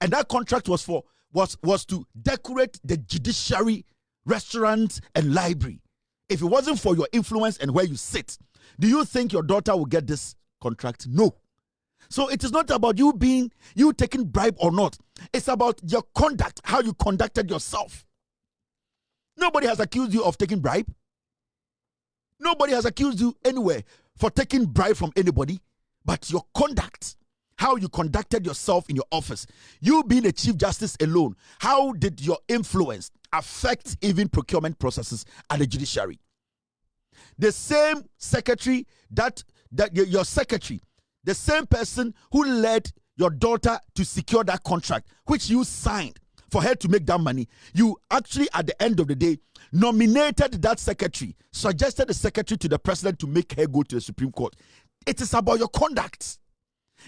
And that contract was to decorate the judiciary, restaurant, and library. If it wasn't for your influence and where you sit, do you think your daughter will get this contract? No. So it is not about you taking bribe or not. It's about your conduct, how you conducted yourself. Nobody has accused you of taking bribe. Nobody has accused you anywhere for taking bribe from anybody, but your conduct, how you conducted yourself in your office. You being a Chief Justice alone, how did your influence affect even procurement processes at the judiciary? The same secretary your secretary, the same person who led your daughter to secure that contract, which you signed for her to make that money, you actually at the end of the day nominated that secretary, suggested the secretary to the president to make her go to the Supreme Court. It is about your conduct.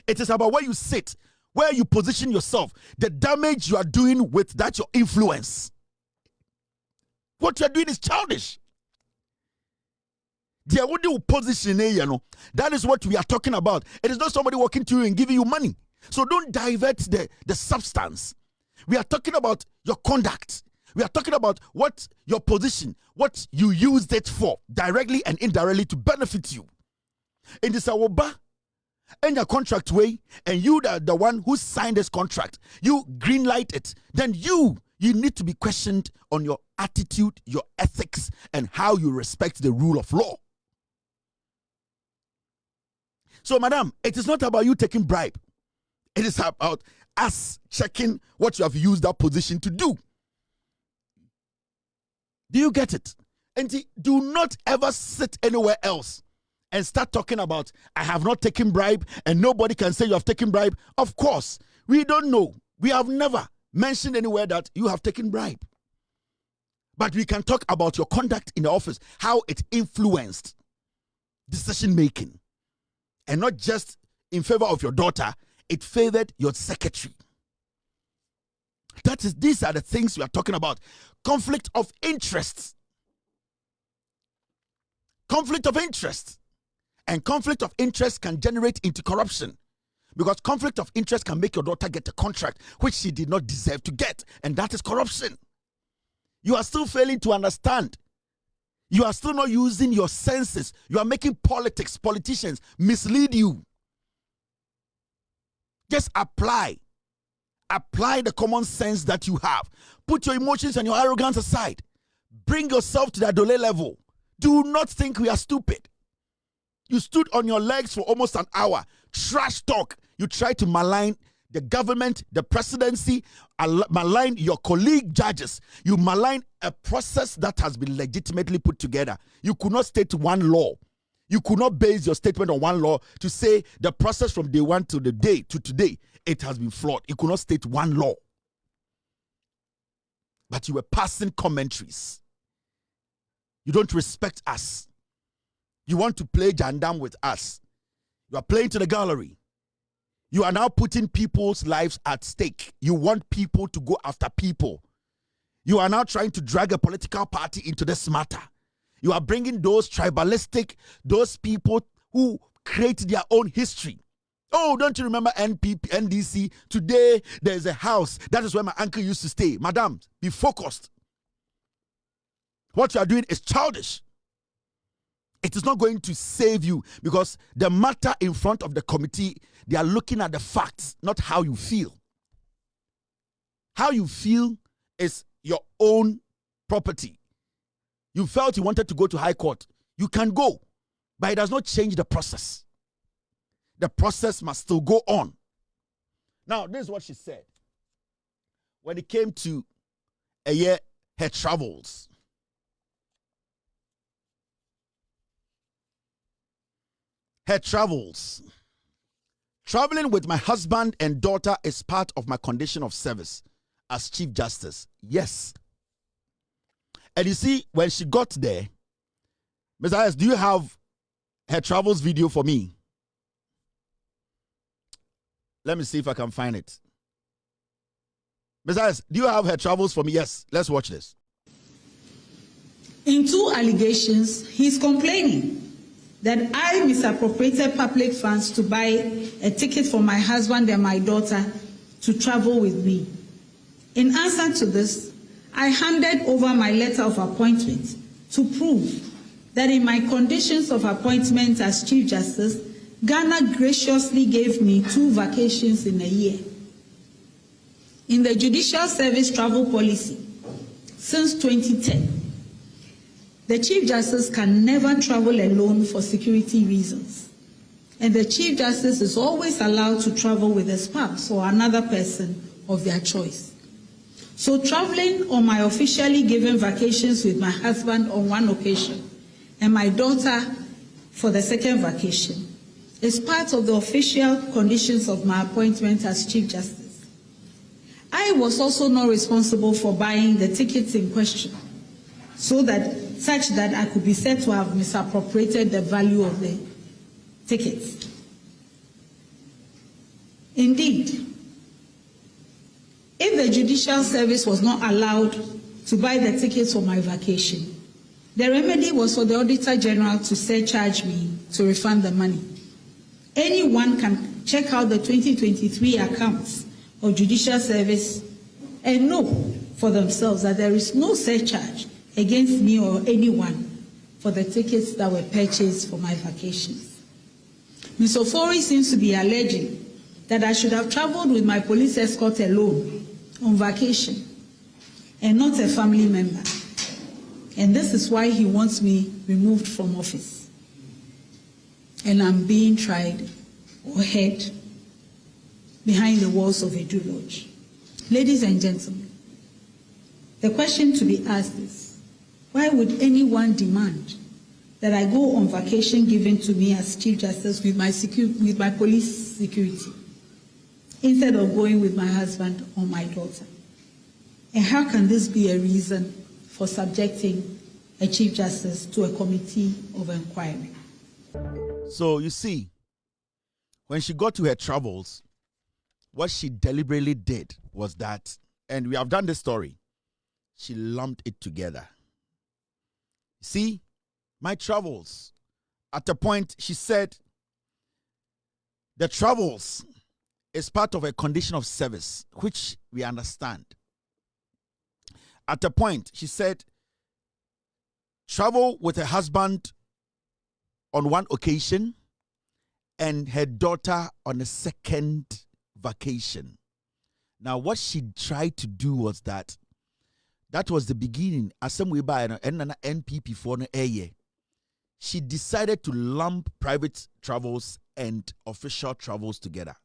It is about where you sit, where you position yourself, the damage you are doing with that your influence. What you are doing is childish. That is what we are talking about. It is not somebody walking to you and giving you money. So don't divert the substance. We are talking about your conduct. We are talking about what your position, what you used it for, directly and indirectly to benefit you. In this awoba, in your contract way, and you the one who signed this contract, you greenlight it, then you need to be questioned on your attitude, your ethics, and how you respect the rule of law. So, madam, it is not about you taking bribe. It is about us checking what you have used that position to do. Do you get it? And do not ever sit anywhere else and start talking about, I have not taken bribe and nobody can say you have taken bribe. Of course, we don't know. We have never mentioned anywhere that you have taken bribe. But we can talk about your conduct in the office, how it influenced decision making. And not just in favor of your daughter, it favored your secretary. These are the things we are talking about. Conflict of interest. Conflict of interest. And conflict of interest can generate into corruption. Because conflict of interest can make your daughter get a contract which she did not deserve to get. And that is corruption. You are still failing to understand. You are still not using your senses. You are making politicians mislead you. Just apply the common sense that you have. Put your emotions and your arrogance aside. Bring yourself to the Adole level. Do not think we are stupid. You stood on your legs for almost an hour. Trash talk. You tried to malign the government, the presidency, malign your colleague judges. You malign a process that has been legitimately put together. You could not state one law. You could not base your statement on one law to say the process from day one to the day to today, it has been flawed. You could not state one law. But you were passing commentaries. You don't respect us. You want to play jandam with us. You are playing to the gallery. You are now putting people's lives at stake. You want people to go after people. You are now trying to drag a political party into this matter. You are bringing those tribalistic, those people who create their own history. Oh, don't you remember NDC? Today, there is a house. That is where my uncle used to stay. Madam, be focused. What you are doing is childish. It is not going to save you because the matter in front of the committee, they are looking at the facts, not how you feel. How you feel is your own property. You felt you wanted to go to High Court. You can go, but it does not change the process. The process must still go on. Now, this is what she said. When it came to her travels. Her travels. Traveling with my husband and daughter is part of my condition of service as Chief Justice. Yes. And you see, when she got there, Ms. Ayers, do you have her travels video for me? Let me see if I can find it. Ms. Ayers, do you have her travels for me? Yes. Let's watch this. In 2 allegations, he's complaining that I misappropriated public funds to buy a ticket for my husband and my daughter to travel with me. In answer to this, I handed over my letter of appointment to prove that in my conditions of appointment as Chief Justice, Ghana graciously gave me 2 vacations in a year. In the Judicial Service travel policy, since 2010, the Chief Justice can never travel alone for security reasons. And the Chief Justice is always allowed to travel with a spouse or another person of their choice. So traveling on my officially given vacations with my husband on 1 occasion and my daughter for the 2nd vacation is part of the official conditions of my appointment as Chief Justice. I was also not responsible for buying the tickets in question, such that I could be said to have misappropriated the value of the tickets. Indeed, if the Judicial Service was not allowed to buy the tickets for my vacation, the remedy was for the Auditor General to surcharge me to refund the money. Anyone can check out the 2023 accounts of Judicial Service and know for themselves that there is no surcharge against me or anyone for the tickets that were purchased for my vacations. Ms. Ofori seems to be alleging that I should have traveled with my police escort alone on vacation and not a family member. And this is why he wants me removed from office. And I'm being tried or held behind the walls of a Edu Lodge. Ladies and gentlemen, the question to be asked is, why would anyone demand that I go on vacation given to me as Chief Justice with my police security instead of going with my husband or my daughter? And how can this be a reason for subjecting a Chief Justice to a committee of inquiry? So you see, when she got to her travels, what she deliberately did was that, and we have done this story, she lumped it together. See, my travels. At a point, she said, the travels is part of a condition of service, which we understand. At a point, she said, travel with her husband on 1 occasion and her daughter on a 2nd vacation. Now, what she tried to do was that was the beginning. As some way by an NPP for an year, she decided to lump private travels and official travels together.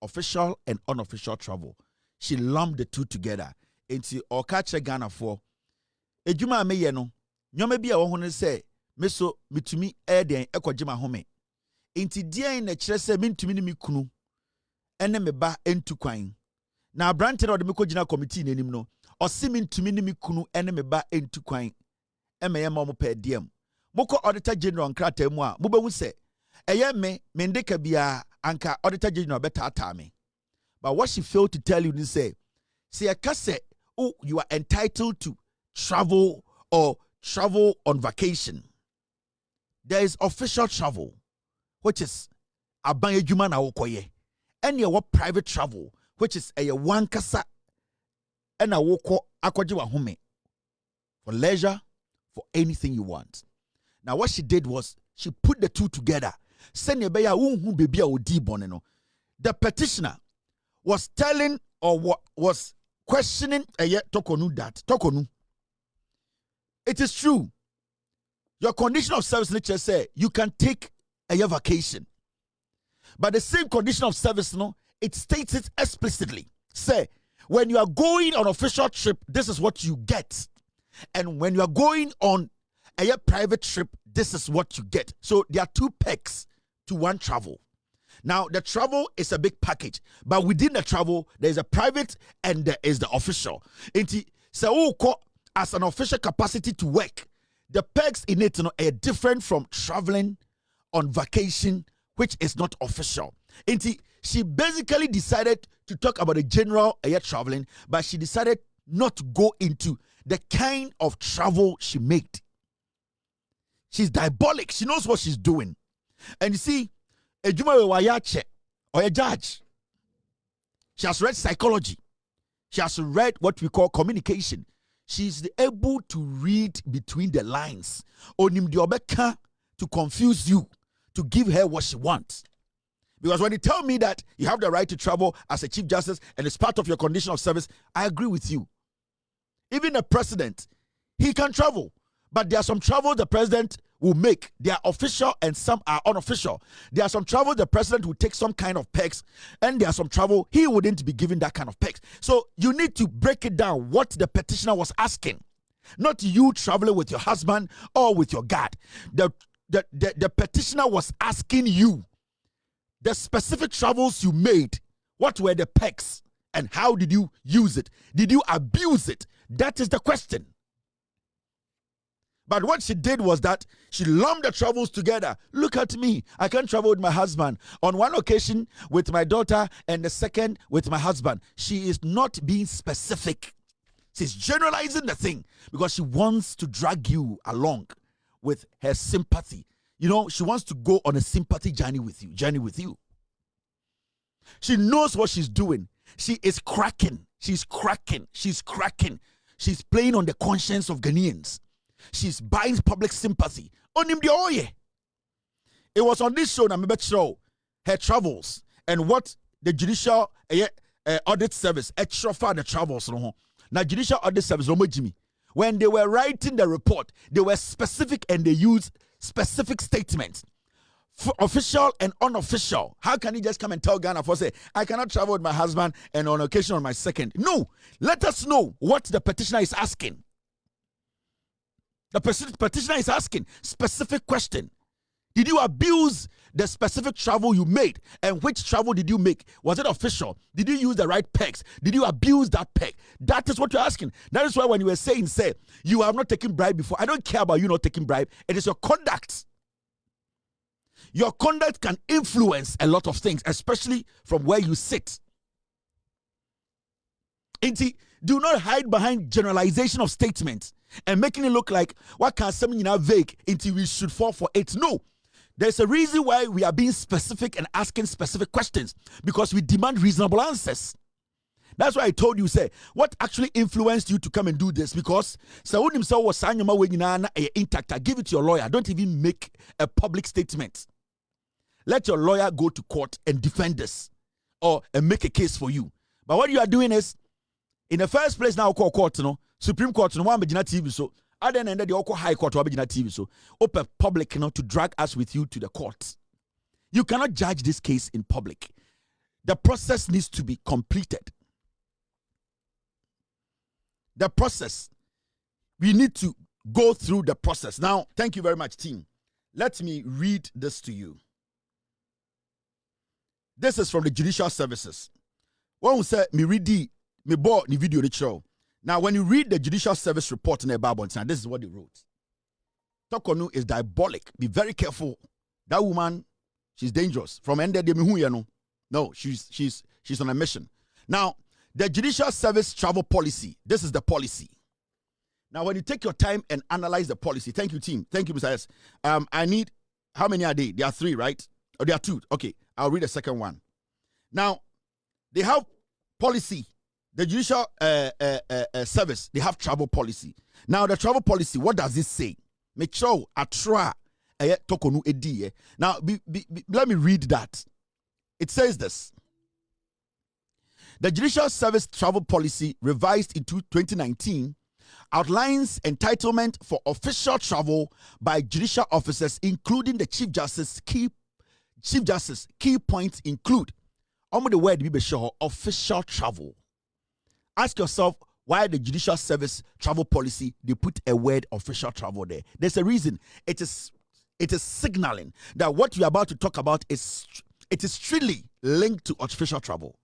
Official and unofficial travel. She lumped the 2 together. Into Okache Ghana for Ejuma me no. Nyome bi a wo hono say meso mitumi eden ekogye home. Inti deɛn na kyerɛ sɛ mentumi ne me kunu ene me ba entu kwan. Na abrante na ɔde me kɔgyina committee n'anim no, ɔse mentumi ne me kunu ene me ba entu kwan. Emeye ma mo pɛ deɛm. Mokɔ Auditor General nkrataa mu a mobɛhu sɛ ɛyɛ me ndeka bia anka Auditor General bɛtaataa me. But what she failed to tell you is say oh, you are entitled to travel or travel on vacation. There is official travel, which is aban adwuma na wokoye. And your private travel, which is a wankasa and a woko akwaji wa home for leisure, for anything you want. Now what she did was she put the two together. The petitioner was telling or was questioning Torkonu that Torkonu, it is true. Your condition of service nature say you can take a year vacation. But the same condition of service, no, it states it explicitly. Say, when you are going on official trip, this is what you get. And when you are going on a year private trip, this is what you get. So there are two pegs to one travel. Now, the travel is a big package, but within the travel, there is a private and there is the official. So, as an official capacity to work, the pegs in it are different from traveling on vacation, which is not official. She basically decided to talk about the general air traveling, but she decided not to go into the kind of travel she made. She's diabolic. She knows what she's doing. And you see, a Wayache or a judge, she has read psychology. She has read what we call communication. She's able to read between the lines. Onim diobeka to confuse you, to give her what she wants. Because when you tell me that you have the right to travel as a Chief Justice and it's part of your condition of service, I agree with you. Even a president, he can travel. But there are some travel the president will make. They are official and some are unofficial. There are some travel the president will take some kind of pegs, and there are some travel he wouldn't be given that kind of pegs. So you need to break it down what the petitioner was asking. Not you traveling with your husband or with your guard. The petitioner was asking you the specific travels you made. What were the pegs and how did you use it? Did you abuse it? That is the question. But what she did was that she lumped the travels together. Look at me. I can travel with my husband. On one occasion with my daughter and the second with my husband. She is not being specific. She's generalizing the thing because she wants to drag you along with her sympathy. You know, she wants to go on a sympathy journey with you. She knows what she's doing. She is cracking. She's cracking. She's playing on the conscience of Ghanaians. She's buying public sympathy. It was on this show, show her travels and what the judicial audit service extra for the travels. Now, judicial audit service, when they were writing the report, they were specific and they used specific statements. For official and unofficial. How can you just come and tell Ghana for say, I cannot travel with my husband and on occasion on my second? No. Let us know what the petitioner is asking. The petitioner is asking specific question. Did you abuse the specific travel you made? And which travel did you make? Was it official? Did you use the right pegs? Did you abuse that peg? That is what you're asking. That is why when you were saying, say, you have not taken bribe before, I don't care about you not taking bribe. It is your conduct. Your conduct can influence a lot of things, especially from where you sit. Do not hide behind generalization of statements and making it look like what can something vague until we should fall for it. No, there's a reason why we are being specific and asking specific questions, because we demand reasonable answers. That's why I told you, say, what actually influenced you to come and do this? Because Saud himself was saying, intact. Give it to your lawyer. Don't even make a public statement. Let your lawyer go to court and defend this or and make a case for you. But what you are doing is, in the first place, now call court, Supreme Court, one TV, so other than that, the High Court, TV, so open public, to drag us with you to the court. You cannot judge this case in public. The process needs to be completed. The process, we need to go through the process. Now, thank you very much, team. Let me read this to you. This is from the Judicial Services. One who said, me read me bought the video the show. Now, when you read the Judicial Service report in the Bible, this is what they wrote. Torkonu is diabolic. Be very careful. That woman, she's dangerous. From end of the day, no, she's on a mission. Now, the Judicial Service travel policy. This is the policy. Now, when you take your time and analyze the policy, thank you, team. Thank you, Mr. S. I need, how many are they? There are 3, right? Oh, there are 2. Okay, I'll read the second one. Now, they have policy. The Judicial Service, they have travel policy. Now, the travel policy, what does it say? Make sure I try Torkonu edi. Now, let me read that. It says this. The Judicial Service travel policy, revised in 2019, outlines entitlement for official travel by judicial officers, including the Chief Justice. Key points include, the word be sure, official travel. Ask yourself why the Judicial Service travel policy, they put a word official travel there. There's a reason. It is signaling that what you're about to talk about is strictly linked to official travel.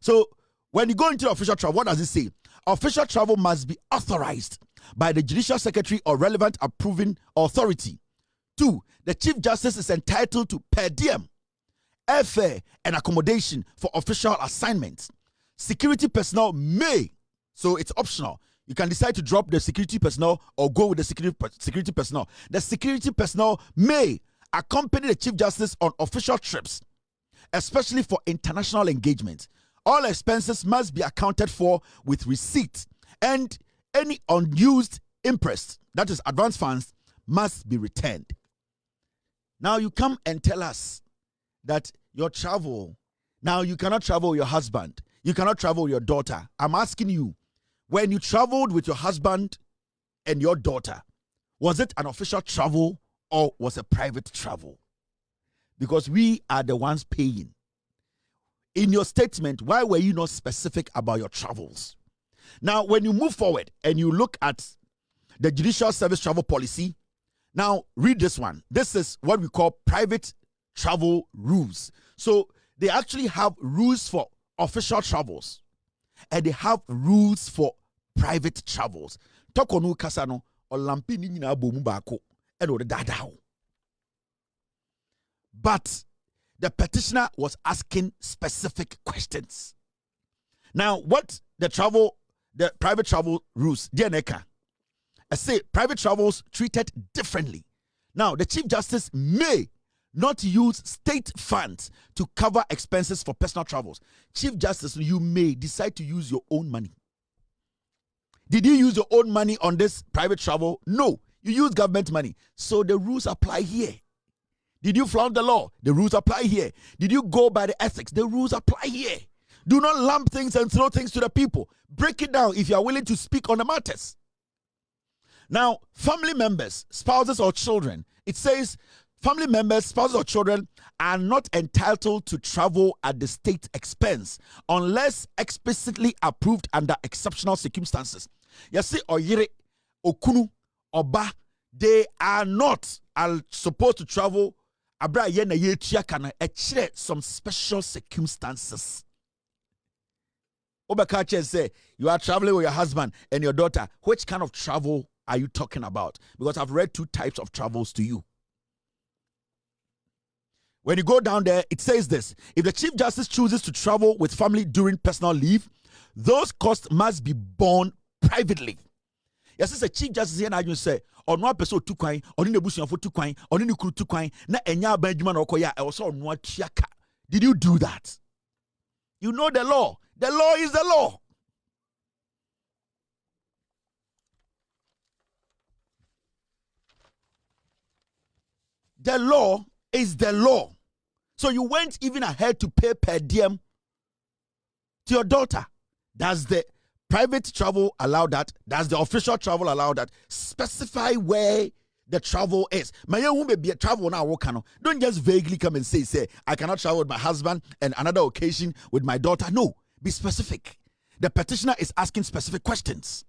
So when you go into official travel, what does it say? Official travel must be authorized by the Judicial Secretary or relevant approving authority. 2, the Chief Justice is entitled to per diem, airfare, and accommodation for official assignments. Security personnel may, so it's optional. You can decide to drop the security personnel or go with the security personnel. The security personnel may accompany the Chief Justice on official trips, especially for international engagement. All expenses must be accounted for with receipt, and any unused interest, that is advance funds, must be returned. Now you come and tell us that your travel, now you cannot travel with your husband, you cannot travel with your daughter. I'm asking you, when you traveled with your husband and your daughter, was it an official travel or was it private travel? Because we are the ones paying. In your statement, why were you not specific about your travels? Now, when you move forward and you look at the Judicial Service travel policy, now read this one. This is what we call private travel rules. So they actually have rules for official travels and they have rules for private travels. Torkonu kasano olampi ni nyina bomu baako e no dadao. But the petitioner was asking specific questions. Now, what the private travel rules, DNECA, I say private travels treated differently. Now, the Chief Justice may not use state funds to cover expenses for personal travels. Chief Justice, you may decide to use your own money. Did you use your own money on this private travel? No, you use government money. So the rules apply here. Did you flout the law? The rules apply here. Did you go by the ethics? The rules apply here. Do not lump things and throw things to the people. Break it down if you are willing to speak on the matters. Now, family members, spouses or children, it says family members, spouses or children are not entitled to travel at the state expense unless explicitly approved under exceptional circumstances. You see, oyire, okunu, oba, they are not supposed to travel some special circumstances. Obakache say you are traveling with your husband and your daughter. Which kind of travel are you talking about? Because I've read 2 types of travels to you. When you go down there, it says this: if the Chief Justice chooses to travel with family during personal leave, those costs must be borne privately. Yes, it's a Chief Justice here and I say, or no episode 2 coin, or in the bush for 2 coin, or in the crew 2 coin, na enya Benjamin or Koya, also no chiaka. Did you do that? You know the law. The law is the law. The law is the law. So you went even ahead to pay per diem to your daughter. Does the private travel allow that? Does the official travel allow that? Specify where the travel is. Travel now. Don't just vaguely come and say, I cannot travel with my husband and another occasion with my daughter. No, be specific. The petitioner is asking specific questions.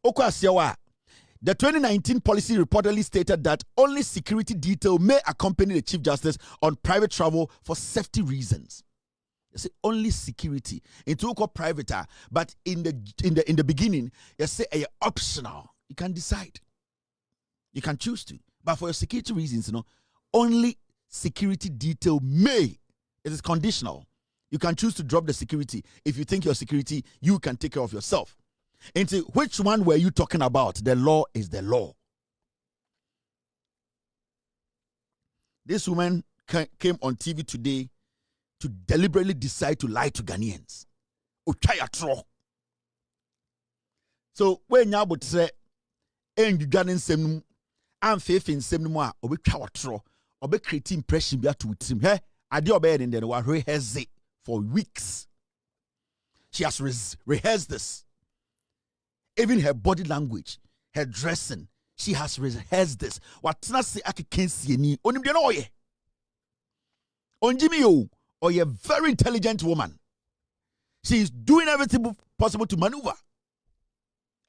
The 2019 policy reportedly stated that only security detail may accompany the Chief Justice on private travel for safety reasons. You say only security. Into private, but in the beginning, you say optional. You can decide. You can choose to. But for your security reasons, only security detail may. It is conditional. You can choose to drop the security. If you think your security, you can take care of yourself. Into which one were you talking about? The law is the law. This woman came on TV today to deliberately decide to lie to Ghanaians. So when you would say, "En Ghanaian sem, am faith in sem no a obi twa watro, obi create impression bi ato trim. He ade obey den den wa rehearse it for weeks. She has rehearsed this. Even her body language, her dressing, she has rehearsed this. Watna se akikensi ni onim de no oye. Onjimi yo, oye very intelligent woman. She is doing everything possible to maneuver.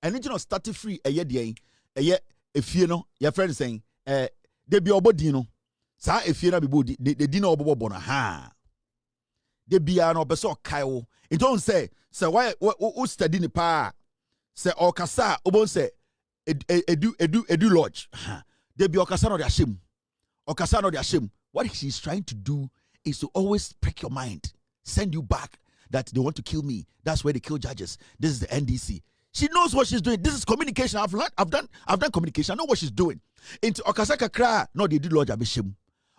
And you know, starting free a year if you know your friend saying they be obodi no sa if you know be body they didn't obo ha they be an obeso kai it don't say why study ni pa say okasa obon say edu lodge they be okasa no their shame. What she's trying to do is to always prick your mind, send you back that they want to kill me. That's where they kill judges. This is the NDC. She knows what she's doing. This is communication. I've done communication. I know what she's doing. Into Okasaka Kra, no, they do lodge abishim.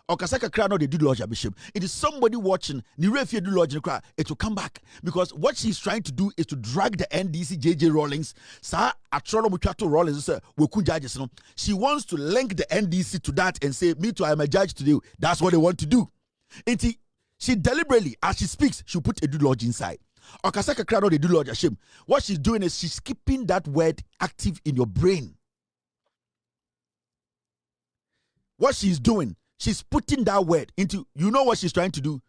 Okasaka Kra, no, they do lodge abishim. It is somebody watching. If do lodge Kra, it will come back. Because what she's trying to do is to drag the NDC JJ Rawlings. Sa Atrolo Muchato Rawlings, Wokun judges. She wants to link the NDC to that and say, me too, I'm a judge today. That's what they want to do. She deliberately, as she speaks, she'll put a do lodge inside. Okasaka Krado, they do Lord Hashem. What she's doing is she's keeping that word active in your brain. What she's doing, she's putting that word into, you know what she's trying to do?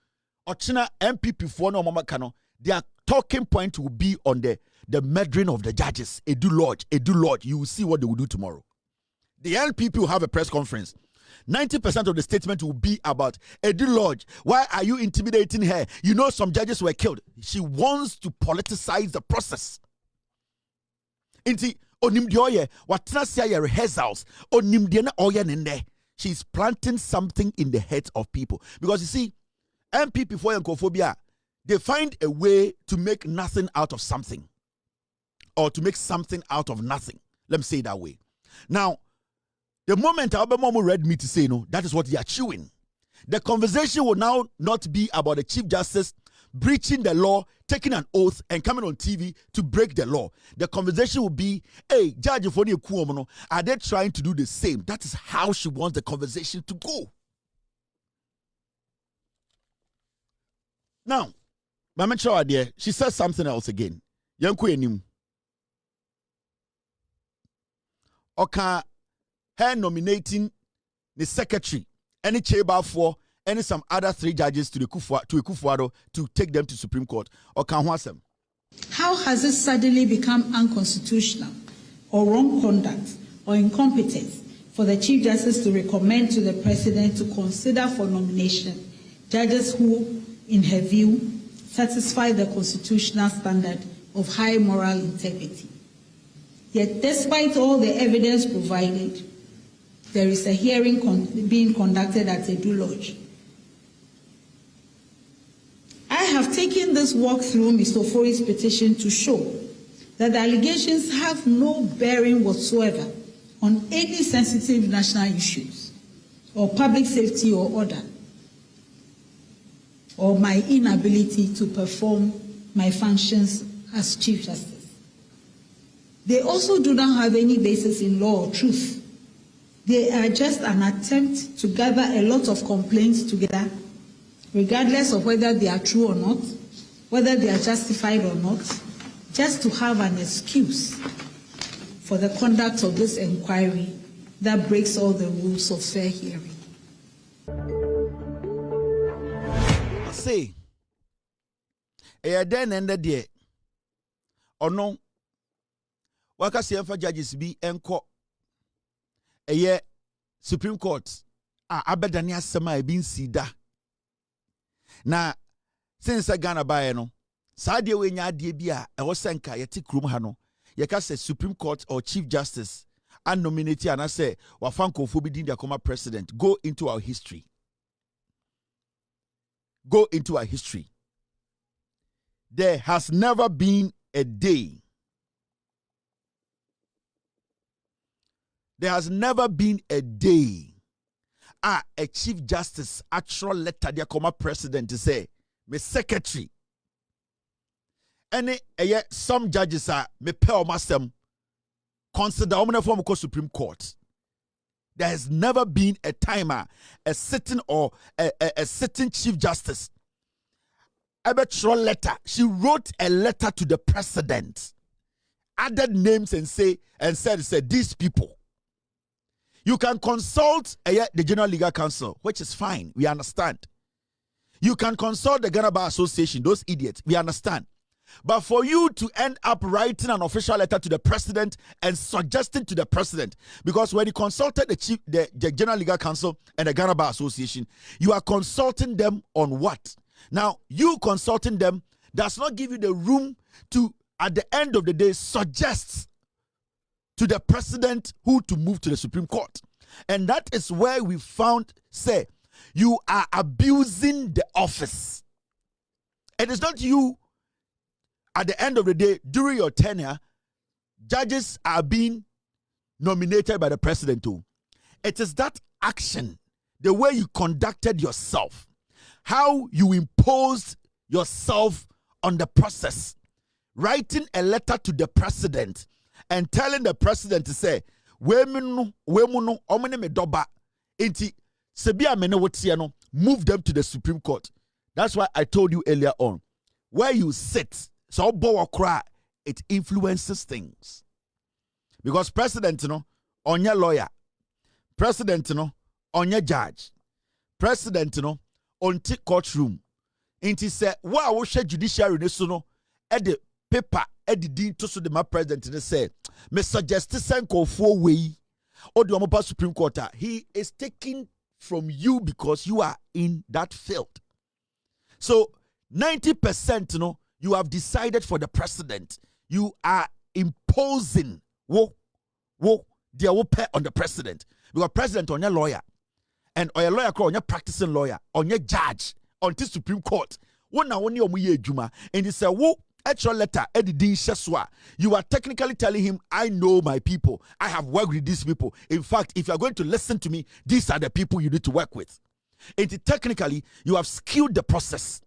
Ochina MPP for no mama kano, their talking point will be on the murdering of the judges. Edu Lodge. You will see what they will do tomorrow. The NPP will have a press conference. 90% of the statement will be about Edu Lodge. Why are you intimidating her? You know some judges were killed. She wants to politicize the process. She's planting something in the heads of people. Because you see, MPP for Yankophobia, they find a way to make nothing out of something. Or to make something out of nothing. Let me say it that way. Now, the moment Albemomo read me to say no, that is what they are chewing. The conversation will now not be about the Chief Justice breaching the law, taking an oath, and coming on TV to break the law. The conversation will be, hey, Judge Foni Kuomono, are they trying to do the same? That is how she wants the conversation to go. Now, Mama Chawade, she says something else again. Yanku enim. Oka her nominating the secretary, any chamber for any some other 3 judges to Ekufuado to take them to Supreme Court or Kanwasem. How has it suddenly become unconstitutional or wrong conduct or incompetence for the Chief Justice to recommend to the President to consider for nomination judges who, in her view, satisfy the constitutional standard of high moral integrity? Yet, despite all the evidence provided, there is a hearing being conducted at Edu Lodge. I have taken this walk through Mr. Ofori's petition to show that the allegations have no bearing whatsoever on any sensitive national issues or public safety or order, or my inability to perform my functions as Chief Justice. They also do not have any basis in law or truth. They are just an attempt to gather a lot of complaints together, regardless of whether they are true or not, whether they are justified or not, just to have an excuse for the conduct of this inquiry that breaks all the rules of fair hearing. I say, then ended there, or no, waka se emfa judges bi enko eye Supreme Court abedane asema e bi nsida na since Ghana bae no saa de we nya ade bi a e wo senka yete krom ha no ye ka say Supreme Court or Chief Justice and nominate and I say wafankofo bi din dia koma president. Go into our history. Go into our history. There has never been a day. There has never been a day. A Chief Justice actual letter dia koma president to say me secretary. Any some judges are me pay o masem consider omna form ko Supreme Court. There has never been a timer, a sitting or a sitting Chief Justice. Letter. She wrote a letter to the president, added names and said these people. You can consult the General Legal Council, which is fine. We understand. You can consult the Ghana Bar Association, those idiots. We understand. But for you to end up writing an official letter to the president and suggesting to the president, because when you consulted the General Legal Council and the Ghana Bar Association, you are consulting them on what? Now, you consulting them does not give you the room to, at the end of the day, suggest to the president who to move to the Supreme Court. And that is where we found, say, you are abusing the office. It is not you. At the end of the day, during your tenure, judges are being nominated by the president too. It is that action, the way you conducted yourself, how you imposed yourself on the process, writing a letter to the president and telling the president to say, move them to the Supreme Court. That's why I told you earlier on, where you sit, so cry, it influences things. Because president, on your lawyer, president, on your judge, president, on the courtroom. And he said, "Why we share judiciary this at the paper at the dean to the president and say, me suggest to send for way or the Supreme Court. He is taking from you because you are in that field. So 90%, you have decided for the president. You are imposing the pay on the president. Because president on your lawyer, and or your lawyer on your practicing lawyer, on your judge, on the Supreme Court. One now only juma, and he said, actual letter, you are technically telling him, I know my people. I have worked with these people. In fact, if you are going to listen to me, these are the people you need to work with. And technically, you have skewed the process.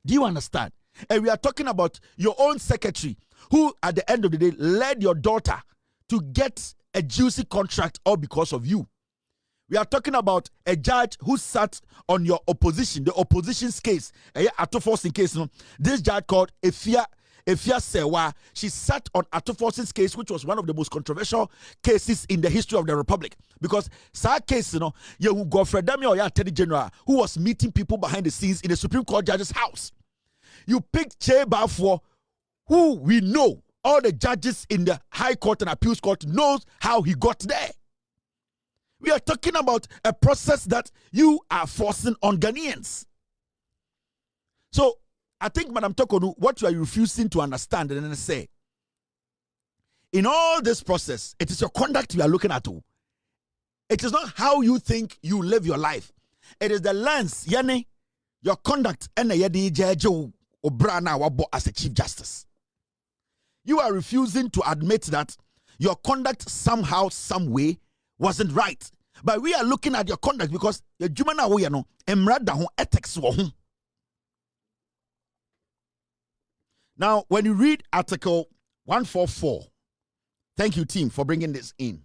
Do you understand? And we are talking about your own secretary who, at the end of the day, led your daughter to get a juicy contract all because of you. We are talking about a judge who sat on your opposition, the opposition's case, Atoforsin case. This judge called Efia Sewa, she sat on Atoforsin's case, which was one of the most controversial cases in the history of the Republic. Because that case, you Godfrey Damian or Attorney General, who was meeting people behind the scenes in the Supreme Court judge's house. You picked Che Bafo, who we know, all the judges in the High Court and Appeals Court knows how he got there. We are talking about a process that you are forcing on Ghanaians. So, I think, Madam Torkonu, what you are refusing to understand and then say, in all this process, it is your conduct we are looking at. It is not how you think you live your life. It is the lens, your conduct, and as a Chief Justice. You are refusing to admit that your conduct somehow, some way, wasn't right. But we are looking at your conduct because the Jumana way ethics. Now, when you read Article 144, thank you, team, for bringing this in.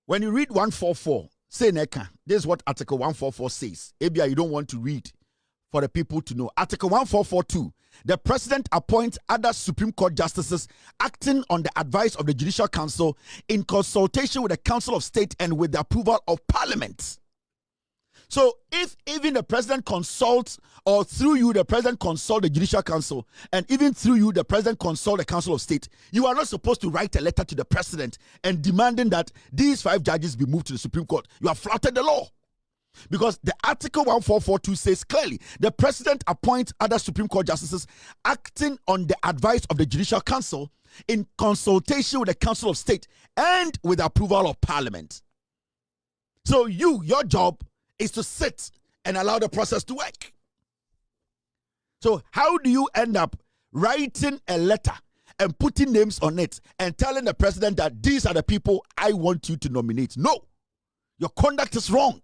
When you read 144, say Neka, this is what Article 144 says. Maybe you don't want to read for the people to know. Article 1442. The president appoints other Supreme Court justices acting on the advice of the Judicial Council in consultation with the Council of State and with the approval of Parliament. So if even the president consults, or through you, the president consult the Judicial Council, and even through you, the president consult the Council of State, you are not supposed to write a letter to the president and demanding that these 5 judges be moved to the Supreme Court. You have flouted the law. Because the Article 1442 says clearly, the president appoints other Supreme Court justices acting on the advice of the Judicial Council in consultation with the Council of State and with the approval of Parliament. So your job is to sit and allow the process to work. So how do you end up writing a letter and putting names on it and telling the president that these are the people I want you to nominate? No, your conduct is wrong.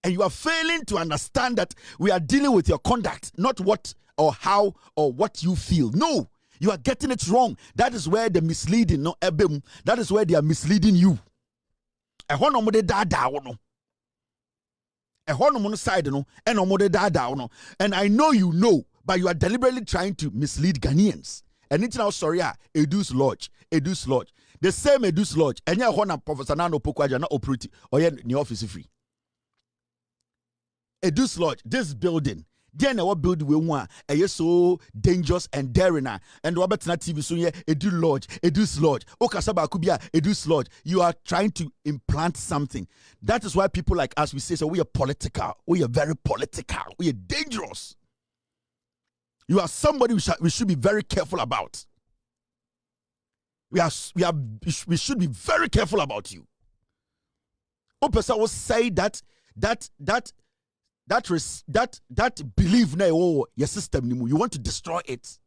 And you are failing to understand that we are dealing with your conduct, not what or how or what you feel. No, you are getting it wrong. That is where the misleading, no, that is where they are misleading you. And I know you know, but you are deliberately trying to mislead Ghanaians. And it's now sorry, Edu's Lodge. The same Edu's Lodge. And you are Professor Nano Pokwaja not operating or your office free. Edu's Lodge, this building. Then our build we want so dangerous and daring, and Robert na TV so here Edu's Lodge. Okasaba Kubia, Edu's Lodge. You are trying to implant something. That is why people like us, we say so we are political. We are very political. We are dangerous. You are somebody we should be very careful about. We should be very careful about you. Opesa will say that belief na your system you want to destroy it.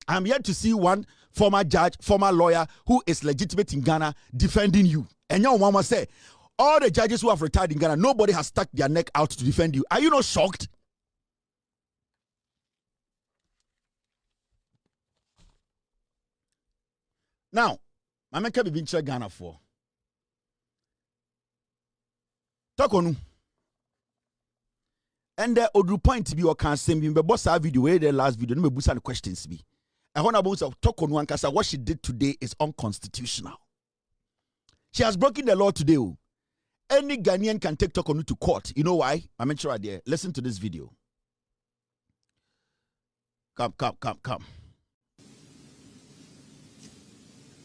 I'm yet to see one former judge, former lawyer who is legitimate in Ghana defending you. And your mama say all the judges who have retired in Ghana, nobody has stuck their neck out to defend you. Are you not shocked? Now, I make a been Ghana for Torkonu. And the other point to be or can send me the boss video where the last video no me busa the questions be. I want about Torkonu and Kasa what she did today is unconstitutional. She has broken the law today. Any Ghanaian can take Torkonu to court. You know why? I mentioned right there. Listen to this video. Come.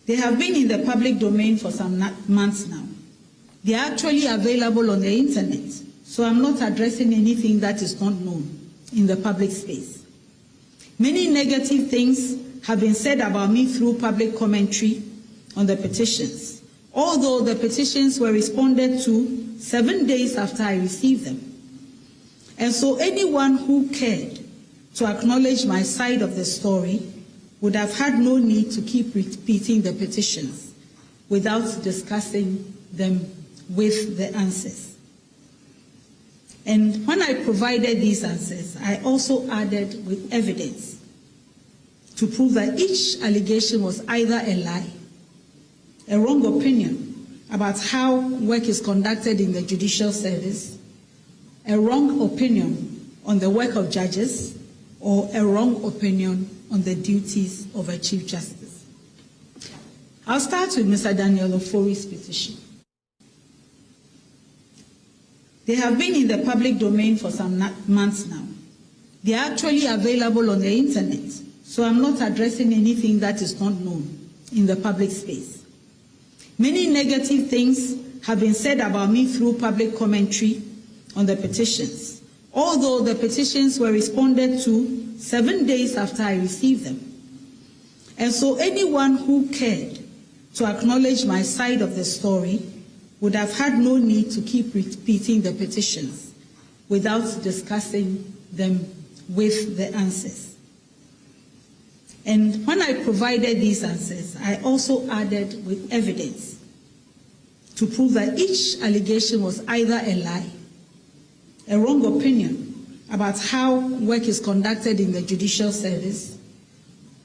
They have been in the public domain for some months now. They are actually available on the internet. So I'm not addressing anything that is not known in the public space. Many negative things have been said about me through public commentary on the petitions, although the petitions were responded to 7 days after I received them. And so anyone who cared to acknowledge my side of the story would have had no need to keep repeating the petitions without discussing them with the answers. And when I provided these answers, I also added with evidence to prove that each allegation was either a lie, a wrong opinion about how work is conducted in the judicial service, a wrong opinion on the work of judges, or a wrong opinion on the duties of a Chief Justice. I'll start with Mr. Daniel Ofori's petition. They have been in the public domain for some months now. They are actually available on the internet, so I'm not addressing anything that is not known in the public space. Many negative things have been said about me through public commentary on the petitions, although the petitions were responded to 7 days after I received them. And so anyone who cared to acknowledge my side of the story would have had no need to keep repeating the petitions without discussing them with the answers. And when I provided these answers, I also added with evidence to prove that each allegation was either a lie, a wrong opinion about how work is conducted in the judicial service,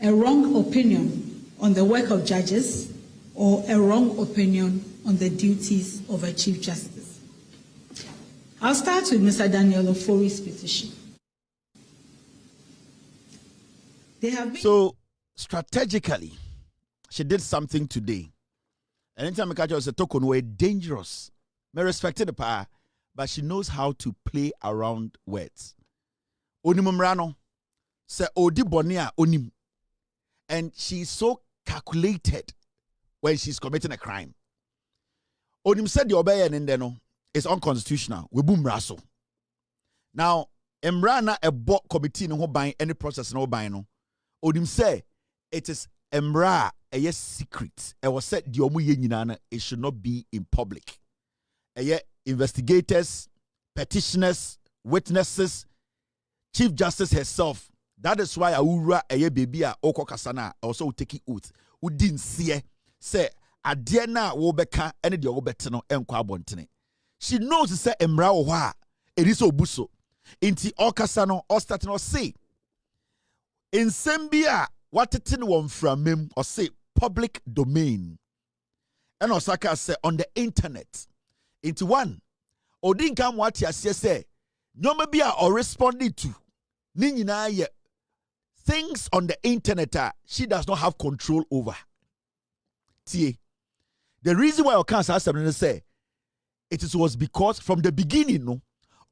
a wrong opinion on the work of judges, or a wrong opinion on the duties of a Chief Justice. I'll start with Mr. Daniel Ofori's petition. So, strategically, she did something today. And anytime I catch her, I say, Torkonu, we're dangerous. I respect the power. but she knows how to play around words. Onimumrano se odi bonia onim, and she's so calculated when she's committing a crime. Onim said the obey and no is unconstitutional. We boom raso. Now, Emrana a bot committee no buying any process no buying no. Onim say it is Emra a yes secret. It was said the omu yenina it should not be in public. A ye investigators, petitioners, witnesses, Chief Justice herself. That is why Aura a ye baby a oko kasana also take oath. Who didn't see say Adiana wobeka any the obetino enkwa bontene. She knows to say Emra oha it is obuso. Inti okasano or starting or say in Sembia what it one from him or say public domain. And Osaka say on the internet. Into one Odin come what ya say no maybe or responding to Ninina ye things on the internet she does not have control over. The reason why I can't say it was because from the beginning, no,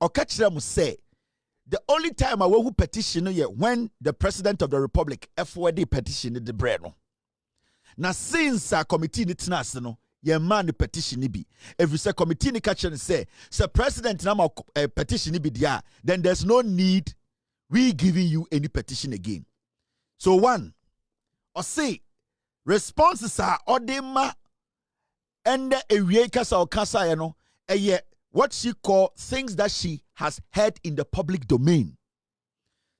or catch them say the only time I will petition when the president of the republic FOD petitioned the bread. Now since our committee no, your man petition be every say committee ni catch and say president now petition be there, then there's no need we giving you any petition again. So one or say responses are odema and a kasa or kasa no what she call things that she has heard in the public domain.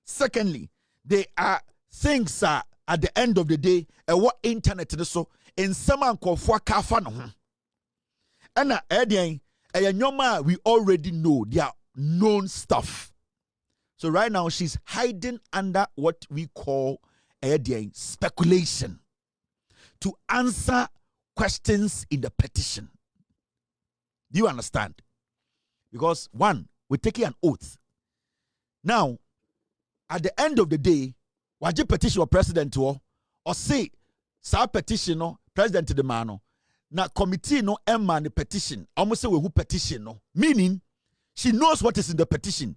Secondly, they are things at the end of the day what internet so in some for kafa no and we already know they are known stuff. So right now she's hiding under what we call speculation to answer questions in the petition. Do you understand? Because one, we're taking an oath. Now, at the end of the day, what you petition or president or say, sa petition no president the man na committee no emma the petition. Almost say we who petition no. Meaning, she knows what is in the petition.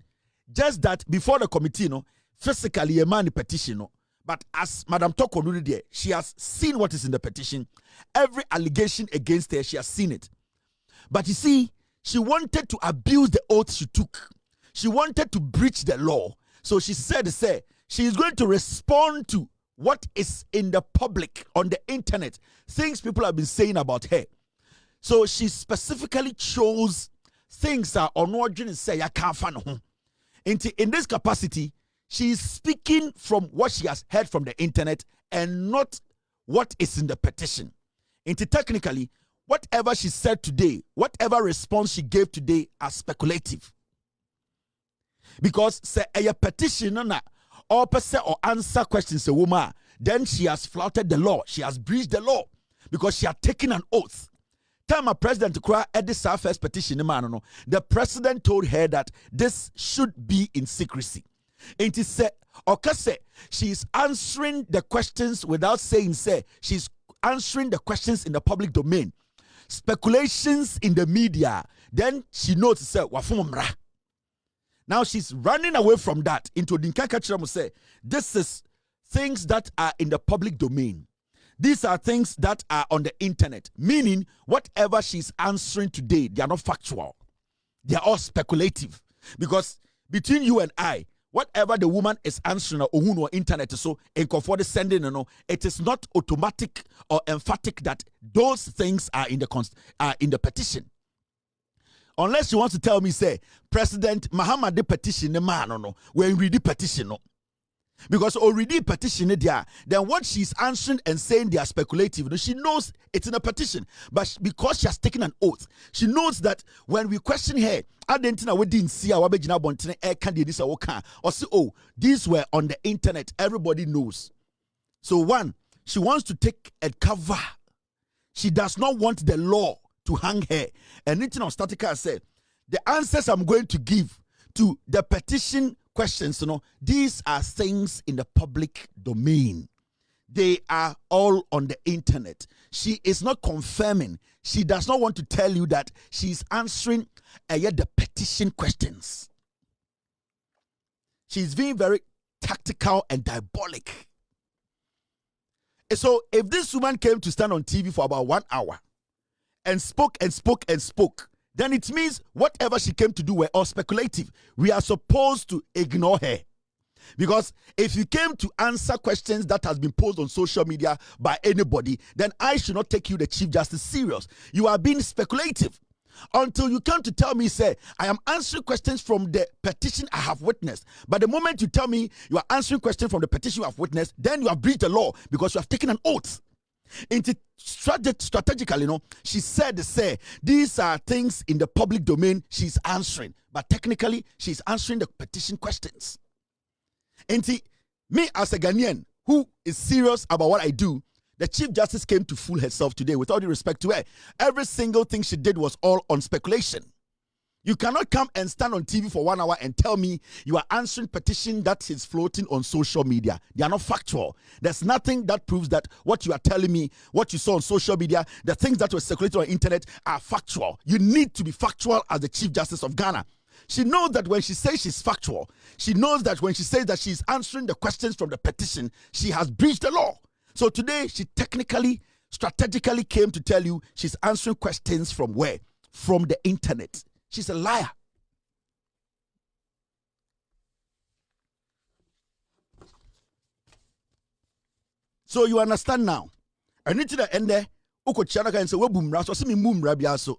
Just that before the committee no, physically a man the petition no. But as Madam Torkonu there, she has seen what is in the petition. Every allegation against her, she has seen it. But you see, she wanted to abuse the oath she took. She wanted to breach the law. So she said, she is going to respond to what is in the public, on the internet, things people have been saying about her. So she specifically chose things that are not going to say, I can't find home. In this capacity, she is speaking from what she has heard from the internet and not what is in the petition. Technically, whatever she said today, whatever response she gave today are speculative. Because say a petition or answer questions a woman, then she has flouted the law. She has breached the law because she had taken an oath. Time a president cry at this first petition, the president told her that this should be in secrecy. And he said, okay, she's answering the questions without saying, she's answering the questions in the public domain. Speculations in the media, then she knows, wafumra. Now she's running away from that into Dinkaka say, this is things that are in the public domain. These are things that are on the internet, meaning whatever she's answering today, they are not factual. They are all speculative. Because between you and I, whatever the woman is answering on internet, so for the sending, it is not automatic or emphatic that those things are in the petition. Unless you want to tell me, say, President Mahama the petition, the man, when we read the petition, because already petition there, then what she's answering and saying they are speculative. She knows it's in a petition, but because she has taken an oath, she knows that when we question her, I didn't see our candidates or say, oh, these were on the internet. Everybody knows. So one, she wants to take a cover. She does not want the law to hang her. And Nitin Statica said, the answers I'm going to give to the petition questions, these are things in the public domain. They are all on the internet. She is not confirming. She does not want to tell you that she's answering the petition questions. She's being very tactical and diabolic. So if this woman came to stand on TV for about 1 hour and spoke, then it means whatever she came to do were all speculative. We are supposed to ignore her. Because if you came to answer questions that has been posed on social media by anybody, then I should not take you, the Chief Justice, serious. You are being speculative. Until you come to tell me, say, I am answering questions from the petition I have witnessed. But the moment you tell me you are answering questions from the petition you have witnessed, then you have breached the law because you have taken an oath. Strategically, she said, these are things in the public domain she's answering. But technically, she's answering the petition questions. Me as a Ghanaian who is serious about what I do, the Chief Justice came to fool herself today, with all due respect to her. Every single thing she did was all on speculation. You cannot come and stand on TV for 1 hour and tell me you are answering petition that is floating on social media. They are not factual. There's nothing that proves that what you are telling me, what you saw on social media, the things that were circulated on the internet are factual. You need to be factual as the Chief Justice of Ghana. She knows that when she says she's factual, she knows that when she says that she's answering the questions from the petition, she has breached the law. So today, she technically, strategically came to tell you she's answering questions from where? From the internet. She's a liar. So you understand now. I need to the end there. Uko chana and say, we boom raso, see me boom rabiaso.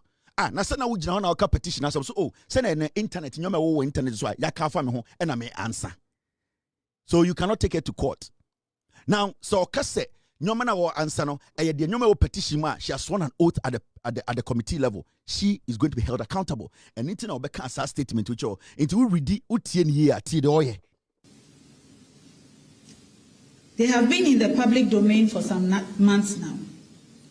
Na sana wo gina na petition so send na internet nyoma wo internet so ya ka fa me ho na me answer. So you cannot take it to court. Now, so kase nyoma na wo answer no de nyoma wo petition ma, she has sworn an oath at the committee level. She is going to be held accountable. And into na obeka asa statement which you into we read utie ni here ati de oye. They have been in the public domain for some months now.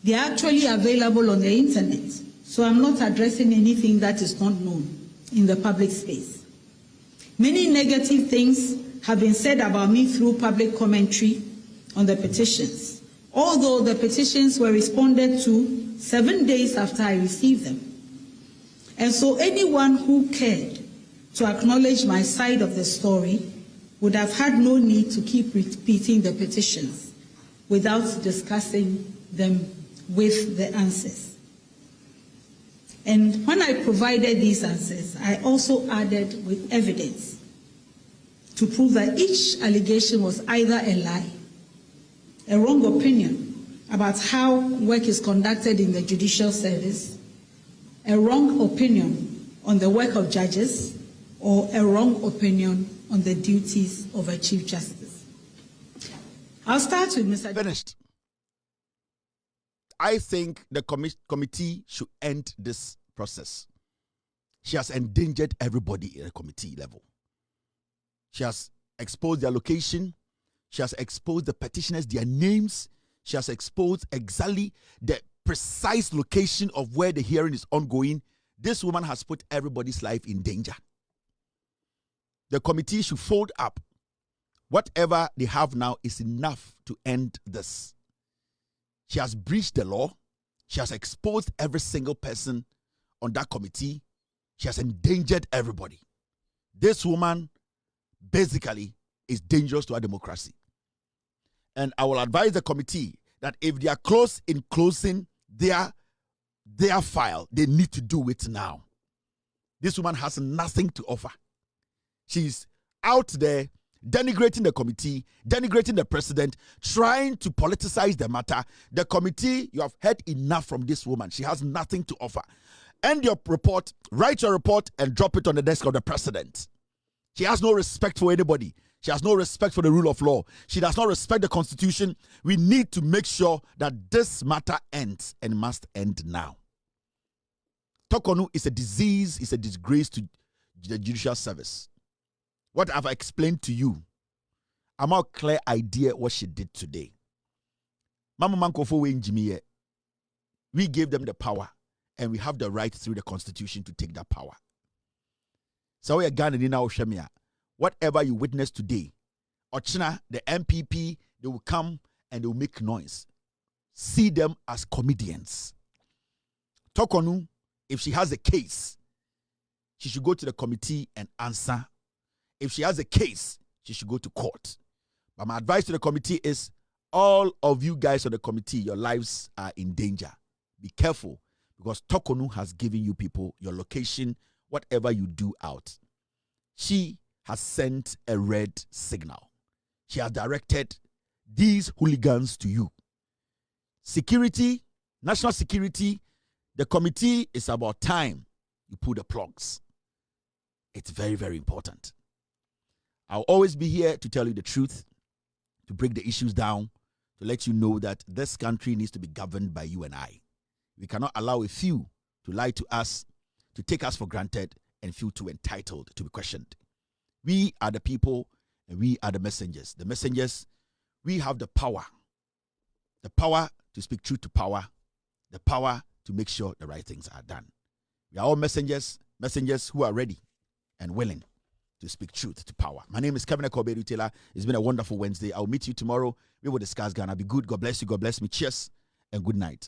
They are actually available on the internet. So I'm not addressing anything that is not known in the public space. Many negative things have been said about me through public commentary on the petitions, although the petitions were responded to 7 days after I received them. And so anyone who cared to acknowledge my side of the story would have had no need to keep repeating the petitions without discussing them with the answers. And when I provided these answers, I also added with evidence to prove that each allegation was either a lie, a wrong opinion about how work is conducted in the judicial service, a wrong opinion on the work of judges, or a wrong opinion on the duties of a Chief Justice. I'll start with Mr. Finished. I think the committee should end this process. She has endangered everybody at the committee level. She has exposed their location. She has exposed the petitioners, their names. She has exposed exactly the precise location of where the hearing is ongoing. This woman has put everybody's life in danger. The committee should fold up. Whatever they have now is enough to end this. She has breached the law. She has exposed every single person on that committee. She has endangered everybody. This woman basically is dangerous to our democracy. And I will advise the committee that if they are close in closing their file, they need to do it now. This woman has nothing to offer. She's out there denigrating the committee, denigrating the president, trying to politicize the matter. The committee, you have heard enough from this woman. She has nothing to offer. End your report, write your report, and drop it on the desk of the president. She has no respect for anybody. She has no respect for the rule of law. She does not respect the Constitution. We need to make sure that this matter ends and must end now. Torkonu is a disease, is a disgrace to the judicial service. What I've explained to you, I'm a clear idea what she did today. Mama Mankofo Wenjimiye, we gave them the power, and we have the right through the Constitution to take that power. So we are Ghanaian now, Shemia. Whatever you witness today, Ochina, the MPP, they will come and they will make noise. See them as comedians. Torkonu, if she has a case, she should go to the committee and answer. If she has a case, she should go to court. But my advice to the committee is, all of you guys on the committee, your lives are in danger. Be careful, because Torkonu has given you people your location, whatever you do out. She has sent a red signal. She has directed these hooligans to you. Security, national security, the committee is about time you pull the plugs. It's very, very important. I'll always be here to tell you the truth, to break the issues down, to let you know that this country needs to be governed by you and I. We cannot allow a few to lie to us, to take us for granted, and feel too entitled to be questioned. We are the people, and we are the messengers. The messengers, we have the power to speak truth to power, the power to make sure the right things are done. We are all messengers who are ready and willing to speak truth to power. My name is Kevin Ekobedu Taylor. It's been a wonderful Wednesday. I'll meet you tomorrow. We will discuss Ghana. Be good. God bless you. God bless me. Cheers and good night.